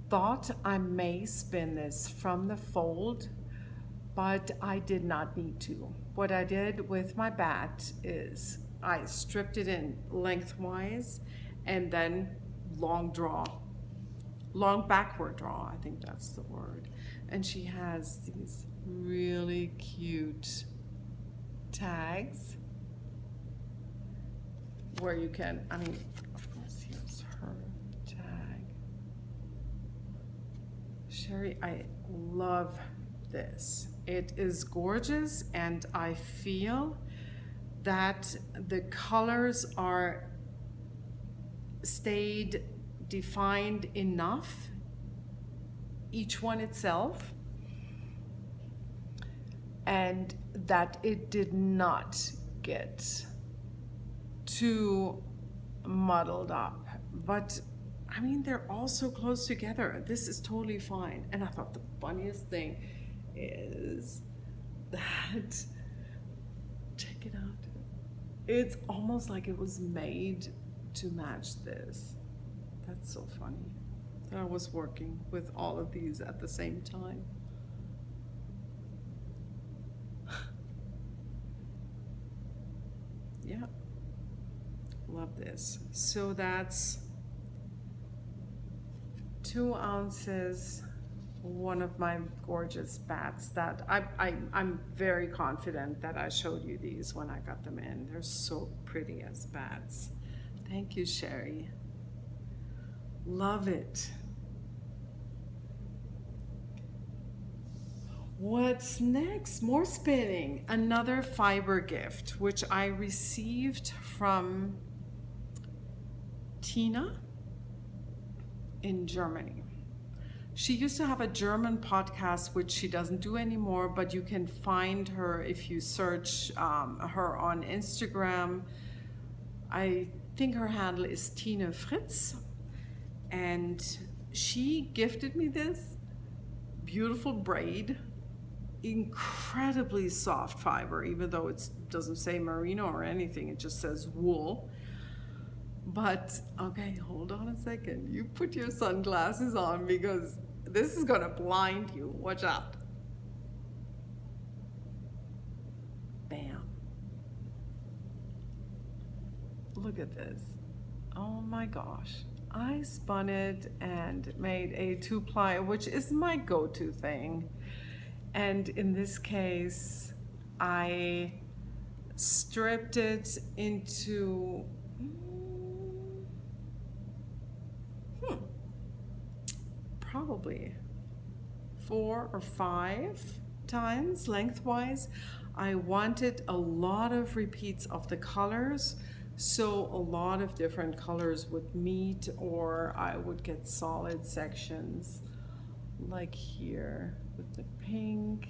thought I may spin this from the fold, but I did not need to. What I did with my bat is I stripped it in lengthwise and then long backward draw, I think that's the word. And she has these really cute tags where you can, I mean, of course, here's her tag. Sherry, I love this. It is gorgeous, and I feel that the colors are stayed defined enough, each one itself, and that it did not get too muddled up. But I mean, they're all so close together. This is totally fine. And I thought the funniest thing is that, check it out. It's almost like it was made to match this. That's so funny that I was working with all of these at the same time. Yeah, love this. So that's 2 ounces, one of my gorgeous bats that I'm very confident that I showed you these when I got them in. They're so pretty as bats. Thank you, Sherry. Love it. What's next? More spinning. Another fiber gift, which I received from Tina in Germany. She used to have a German podcast, which she doesn't do anymore, but you can find her if you search her on Instagram. I think her handle is Tina Fritz. And she gifted me this beautiful braid, incredibly soft fiber, even though it doesn't say merino or anything, it just says wool. But, okay, hold on a second. You put your sunglasses on because this is gonna blind you. Watch out. Bam. Look at this. Oh my gosh. I spun it and made a 2-ply, which is my go-to thing. And in this case, I stripped it into probably 4 or 5 times lengthwise. I wanted a lot of repeats of the colors, so a lot of different colors would meet, or I would get solid sections like here with the pink,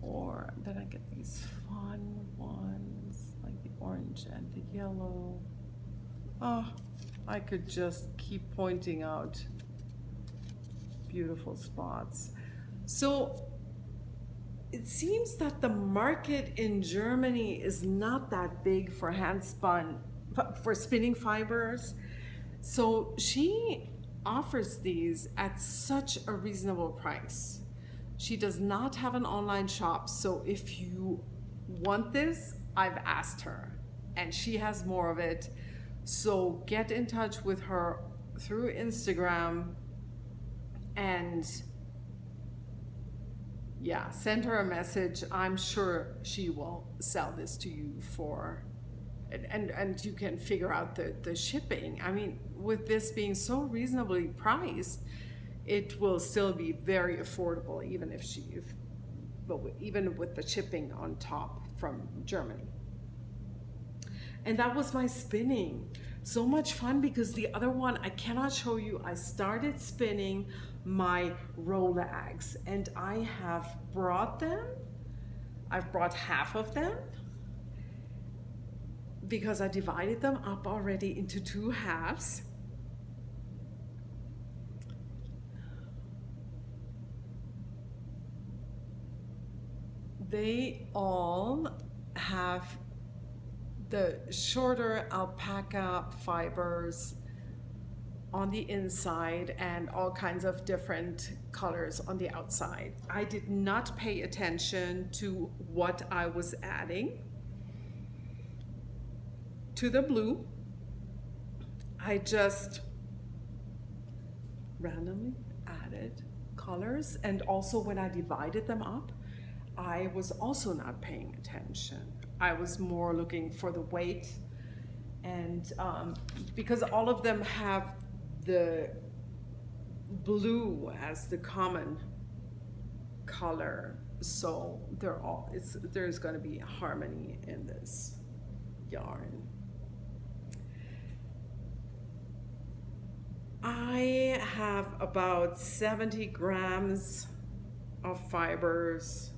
or then I get these fun ones like the orange and the yellow. Oh, I could just keep pointing out beautiful spots. So it seems that the market in Germany is not that big for hand spun, for spinning fibers. So she offers these at such a reasonable price. She does not have an online shop. So if you want this, I've asked her and she has more of it. So get in touch with her through Instagram and yeah, send her a message. I'm sure she will sell this to you for, and you can figure out the shipping. I mean, with this being so reasonably priced, it will still be very affordable, even even with the shipping on top from Germany. And that was my spinning. So much fun, because the other one I cannot show you. I started spinning my rolags, and I have brought them. I've brought half of them because I divided them up already into 2 halves. They all have the shorter alpaca fibers on the inside and all kinds of different colors on the outside. I did not pay attention to what I was adding to the blue. I just randomly added colors, and also when I divided them up, I was also not paying attention. I was more looking for the weight, and because all of them have the blue as the common color, so there's going to be harmony in this yarn. I have about 70 grams of fibers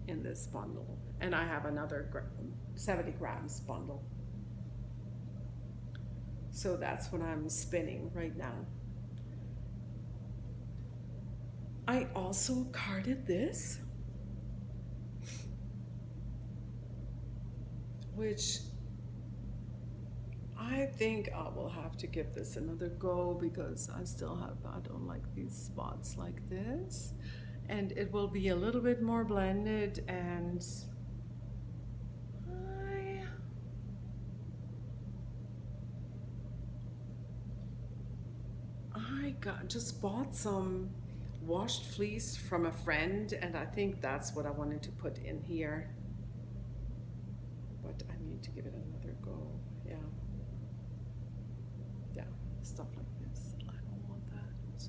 in this bundle, and I have another 70 grams bundle. So that's what I'm spinning right now. I also carded this, which I think I will have to give this another go, because I don't like these spots like this. And it will be a little bit more blended, and I just bought some washed fleece from a friend, and I think that's what I wanted to put in here. But I need to give it another go. Yeah. Yeah, stuff like this. I don't want that.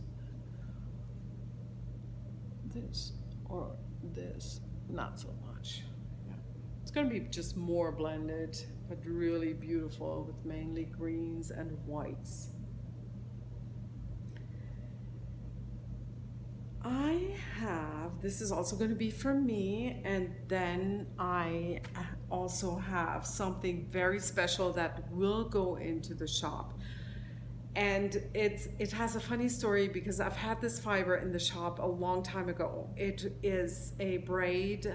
This or this, not so much. Yeah. It's going to be just more blended, but really beautiful, with mainly greens and whites. This is also going to be for me, and then I also have something very special that will go into the shop. And it has a funny story, because I've had this fiber in the shop a long time ago. It is a braid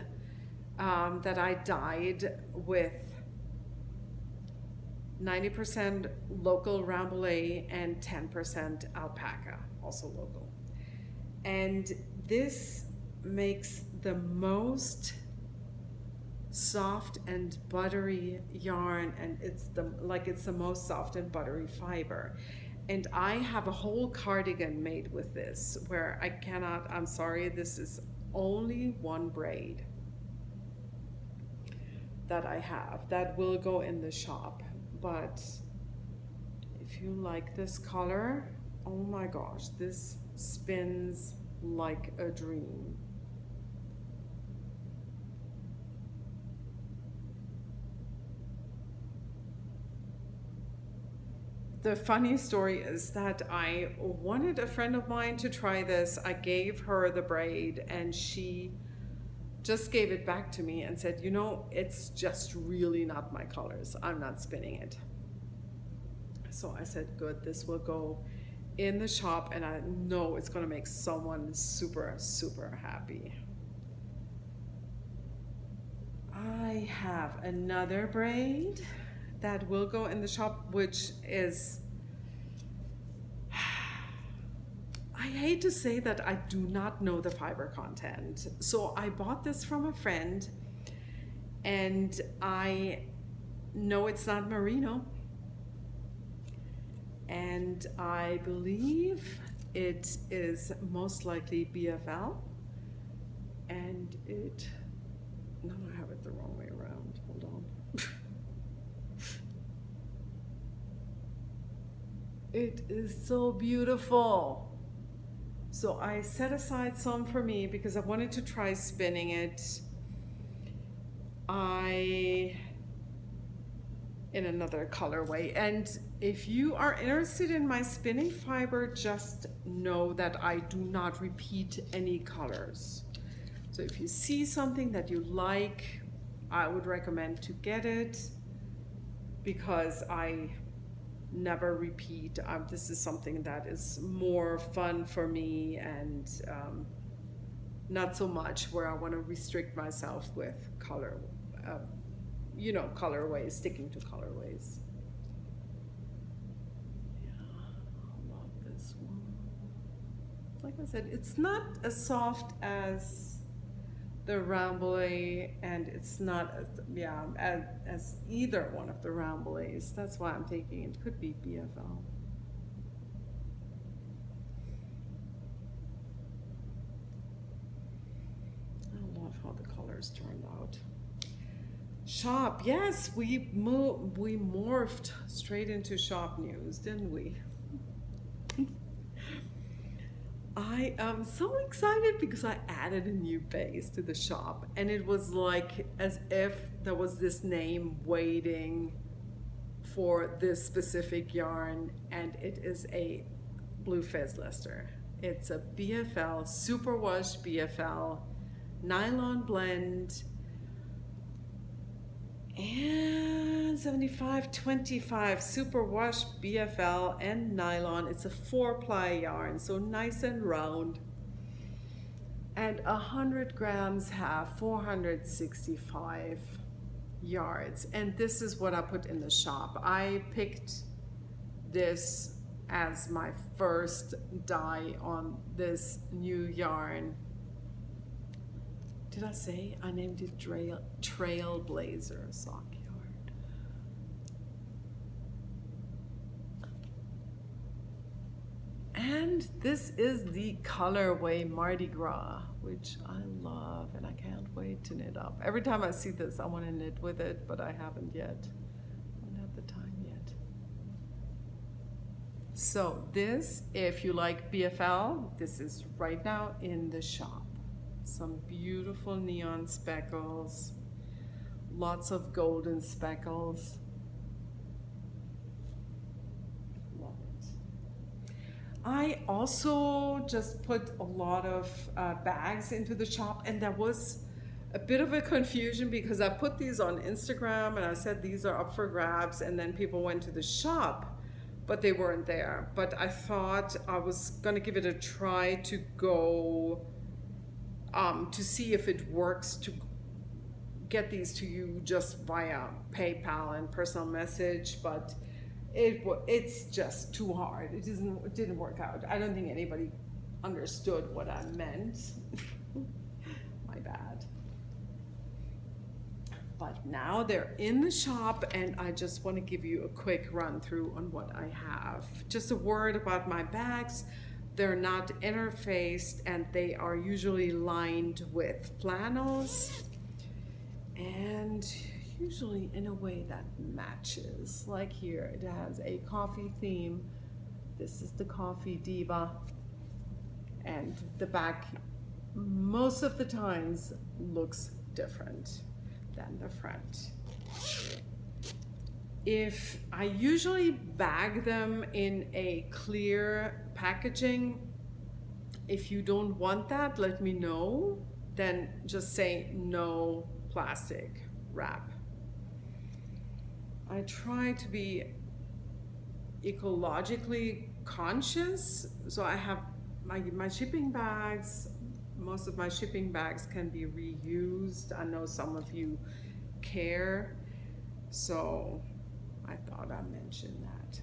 that I dyed with 90% local Rambouillet and 10% alpaca, also local. And this makes the most soft and buttery yarn, and it's the most soft and buttery fiber. And I have a whole cardigan made with this, where I'm sorry, this is only one braid that I have that will go in the shop. But if you like this color, oh my gosh, this spins like a dream. The funny story is that I wanted a friend of mine to try this. I gave her the braid, and she just gave it back to me and said, you know, it's just really not my colors. I'm not spinning it. So I said, good, this will go in the shop, and I know it's going to make someone super, super happy. I have another braid that will go in the shop, which is, I hate to say that I do not know the fiber content. So I bought this from a friend, and I know it's not merino, and I believe it is most likely BFL, and no, I have it the wrong way around, hold on. It is so beautiful. So I set aside some for me because I wanted to try spinning it. I in another colorway. And if you are interested in my spinning fiber, just know that I do not repeat any colors. So if you see something that you like, I would recommend to get it, because I never repeat. This is something that is more fun for me, and not so much where I want to restrict myself with color, you know, colorways, sticking to colorways. Yeah, I love this one. Like I said, it's not as soft as the Rambouillet, and it's not as, yeah, as either one of the Rambouillets. That's why I'm thinking it could be BFL. I love how the colors turned out. Shop, yes, we morphed straight into shop news, didn't we? I am so excited because I added a new base to the shop, and it was like as if there was this name waiting for this specific yarn, and it is a blue fez lister. It's a BFL, superwash BFL, nylon blend, and 75-25 superwash BFL and nylon. It's a 4-ply yarn, so nice and round. And 100 grams have 465 yards. And this is what I put in the shop. I picked this as my first dye on this new yarn. Did I say I named it Trailblazer sock yarn? And this is the colorway Mardi Gras, which I love, and I can't wait to knit up. Every time I see this, I want to knit with it, but I haven't yet. I don't have the time yet. So this, if you like BFL, this is right now in the shop. Some beautiful neon speckles, lots of golden speckles. Love it. I also just put a lot of bags into the shop, and there was a bit of a confusion because I put these on Instagram and I said these are up for grabs, and then people went to the shop, but they weren't there. But I thought I was gonna give it a try to go to see if it works to get these to you just via PayPal and personal message, but it's just too hard. It didn't work out. I don't think anybody understood what I meant. My bad. But now they're in the shop, and I just want to give you a quick run through on what I have. Just a word about my bags. They're not interfaced, and they are usually lined with flannels, and usually in a way that matches. Like here, it has a coffee theme. This is the Coffee Diva, and the back most of the times looks different than the front. If I usually bag them in a clear packaging, if you don't want that, let me know. Then just say no plastic wrap. I try to be ecologically conscious, so I have my shipping bags. Most of my shipping bags can be reused. I know some of you care, so I thought I'd mention that.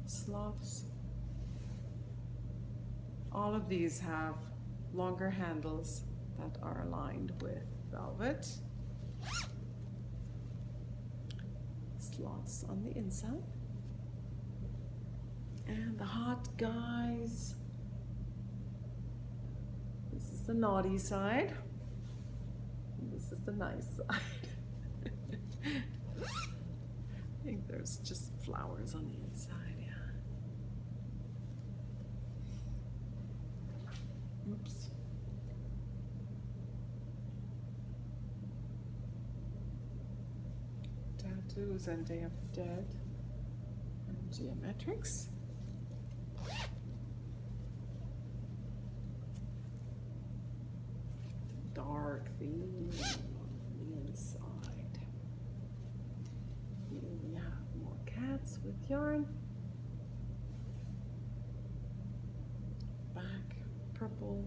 Sloths. All of these have longer handles that are aligned with velvet. Sloths on the inside. And the hot guys. This is the naughty side. This is the nice side. I think there's just flowers on the inside, yeah. Oops. Tattoos and Day of Dead and Geometrics. Dark theme on the inside. Here we have more cats with yarn. Back purple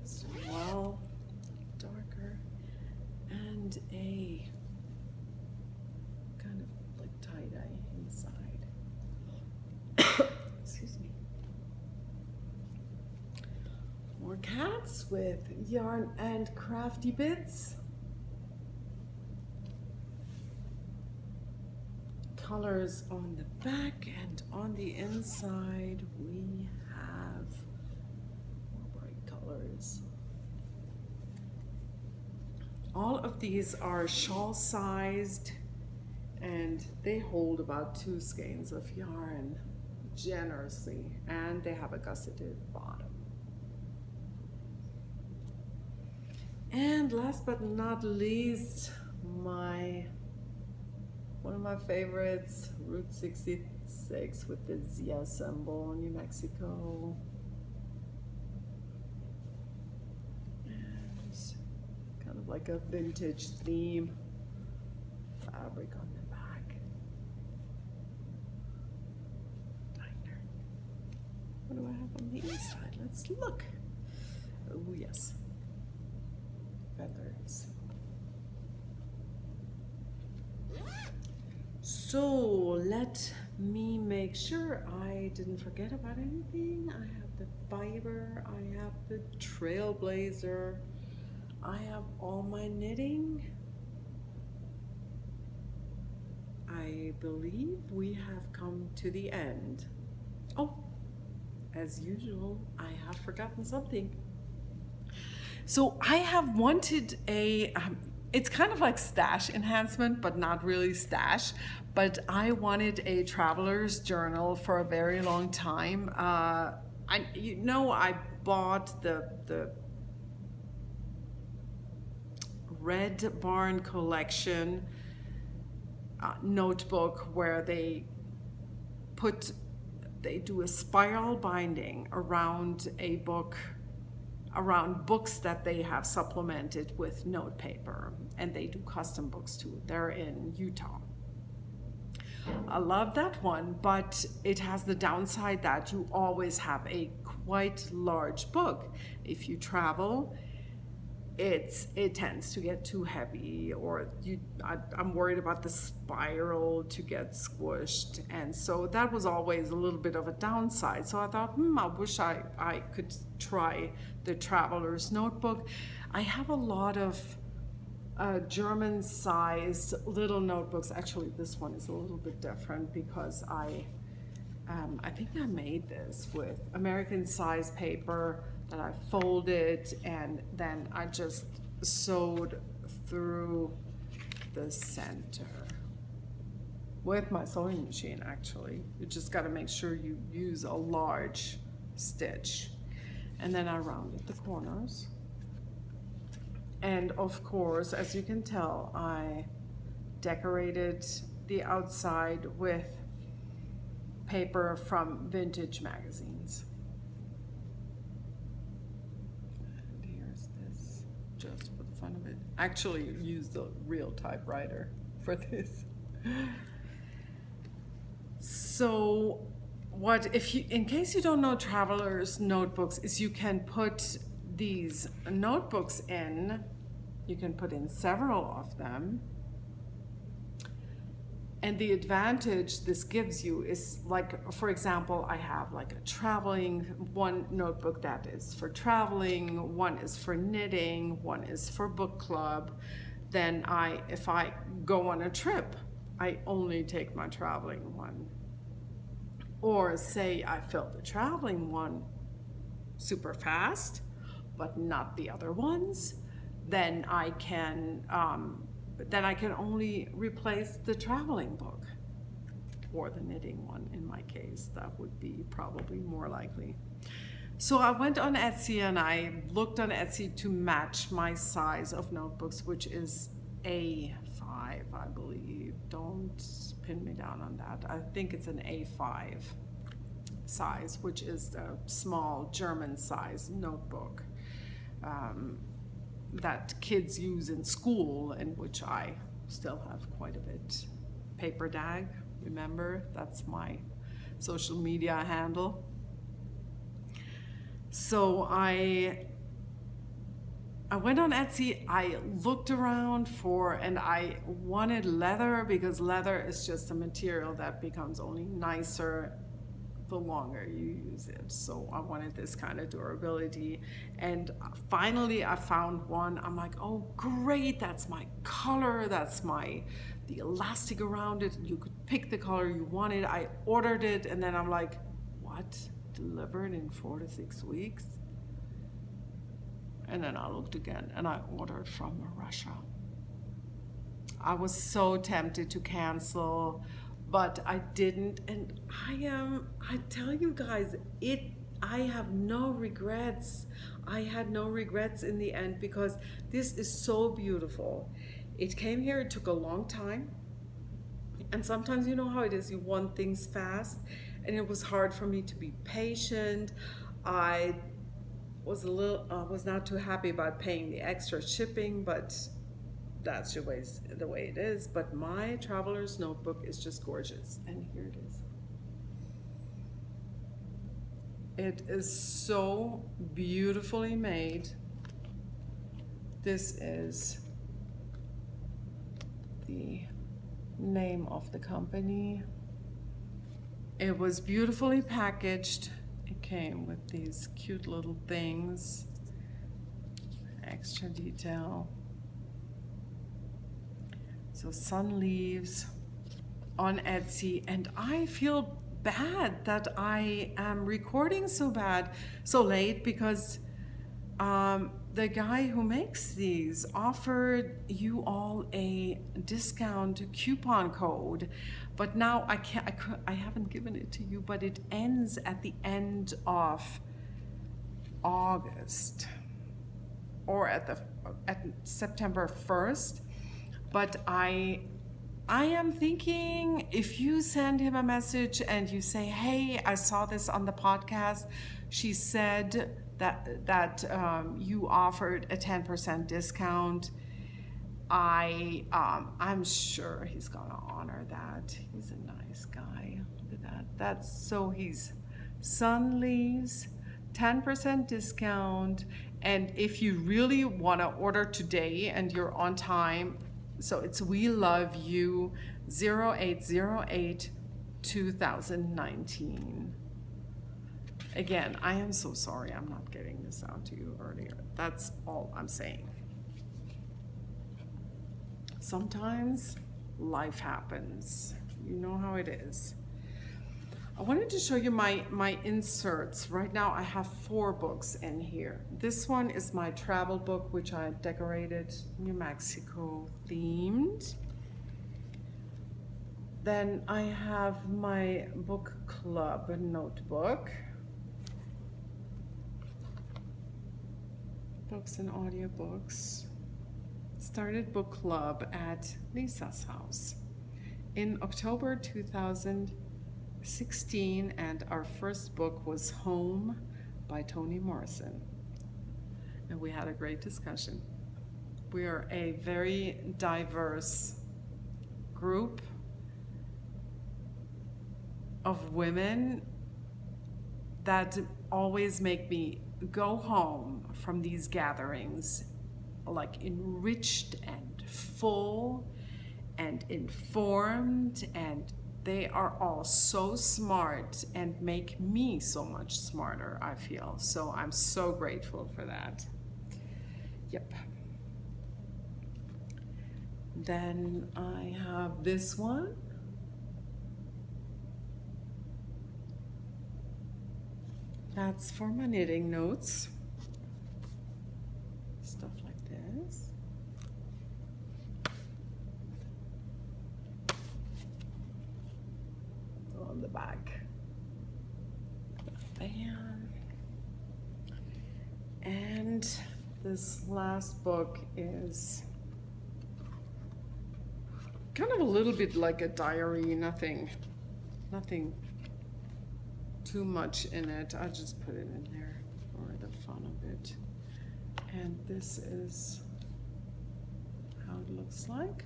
as well, darker, and a kind of like tie-dye inside. Excuse me. More cats with yarn and crafty bits. Colors on the back, and on the inside we have more bright colors. All of these are shawl sized, and they hold about 2 skeins of yarn generously, and they have a gusseted bottom. And last but not least, one of my favorites, Route 66 with the ZIA symbol, New Mexico. And kind of like a vintage theme fabric on the back. Diner. What do I have on the inside? Let's look. Oh yes. Feathers. So let me make sure I didn't forget about anything. I have the fiber, I have the Trailblazer, I have all my knitting. I believe we have come to the end. Oh, as usual, I have forgotten something. So I have wanted it's kind of like stash enhancement, but not really stash. But I wanted a traveler's journal for a very long time. I bought the Red Barn collection notebook where they do a spiral binding around a book, around books that they have supplemented with note paper, and they do custom books too. They're in Utah. I love that one, but it has the downside that you always have a quite large book. If you travel, it tends to get too heavy, or I'm worried about the spiral to get squished, and so that was always a little bit of a downside. So I thought, I wish I could try the Traveler's Notebook. I have a lot of German-sized little notebooks. Actually, this one is a little bit different because I think I made this with American-sized paper that I folded, and then I just sewed through the center with my sewing machine. Actually, you just got to make sure you use a large stitch, and then I rounded the corners. And of course, as you can tell, I decorated the outside with paper from vintage magazines. And here's this, just for the fun of it. Actually used the real typewriter for this. So in case you don't know Traveler's Notebooks, is you can put these notebooks in. You can put in several of them. And the advantage this gives you is, like, for example, I have like a traveling, one notebook that is for traveling, one is for knitting, one is for book club. Then if I go on a trip, I only take my traveling one. Or say I fill the traveling one super fast, but not the other ones, then I can only replace the traveling book, or the knitting one in my case. That would be probably more likely. So I went on Etsy and I looked on Etsy to match my size of notebooks, which is A5. A5, I believe. Don't pin me down on that. I think it's an A5 size, which is the small German size notebook that kids use in school, and which I still have quite a bit. Paperdag, remember? That's my social media handle. So I went on Etsy, I looked around and I wanted leather, because leather is just a material that becomes only nicer the longer you use it. So I wanted this kind of durability, and finally I found one. I'm like, oh great, that's my color, that's the elastic around it. You could pick the color you wanted. I ordered it, and then I'm like, what? Delivered in 4 to 6 weeks? And then I looked again, and I ordered from Russia. I was so tempted to cancel, but I didn't. And I tell you guys, I have no regrets. I had no regrets in the end, because this is so beautiful. It came here, it took a long time. And sometimes you know how it is, you want things fast, and it was hard for me to be patient. I was not too happy about paying the extra shipping, but that's the way it is. But my traveler's notebook is just gorgeous, and here it is. It is so beautifully made. This is the name of the company. It was beautifully packaged. It came with these cute little things, extra detail. So Sun Leaves on Etsy, and I feel bad that I am recording so late, because the guy who makes these offered you all a discount coupon code, but now I haven't given it to you, but it ends at the end of August, or at September 1st. But I am thinking, if you send him a message and you say, hey, I saw this on the podcast, she said that you offered a 10% discount, I'm sure he's gonna honor that. He's a nice guy. Look at that. He's Sun Leaves, 10% discount. And if you really want to order today and you're on time, so it's We Love You 0808 2019. Again, I am so sorry I'm not getting this out to you earlier. That's all I'm saying. Sometimes life happens. You know how it is. I wanted to show you my inserts. Right now I have 4 books in here. This one is my travel book, which I decorated New Mexico themed. Then I have my book club notebook. Books and audiobooks. Started book club at Lisa's house in October 2016, and our first book was Home by Toni Morrison, and we had a great discussion. We are a very diverse group of women that always make me go home from these gatherings like enriched and full and informed, and they are all so smart and make me so much smarter, I feel. So I'm so grateful for that. Yep. Then I have this one. That's for my knitting notes. Stuff like this. On the back. Bam. And this last book is kind of a little bit like a diary, nothing too much in it. I'll just put it in there for the fun of it. And this is how it looks like.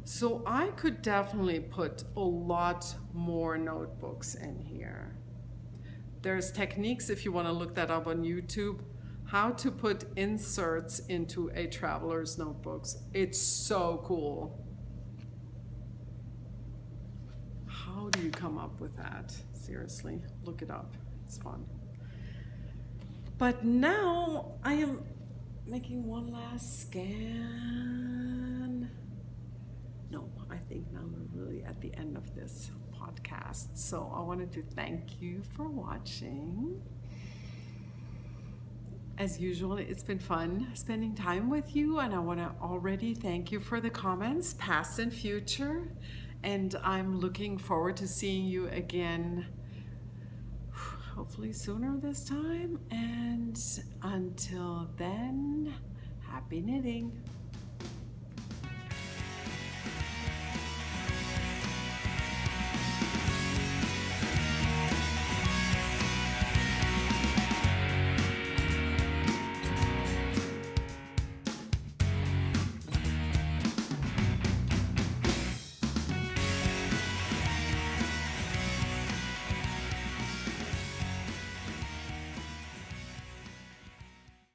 So I could definitely put a lot more notebooks in here. There's techniques, if you want to look that up on YouTube, how to put inserts into a traveler's notebooks. It's so cool. How do you come up with that? Seriously, look it up. It's fun. But now I am making one last scan. No, I think now we're really at the end of this podcast. So I wanted to thank you for watching. As usual, it's been fun spending time with you, and I want to already thank you for the comments, past and future. And I'm looking forward to seeing you again, hopefully sooner this time. And until then, happy knitting.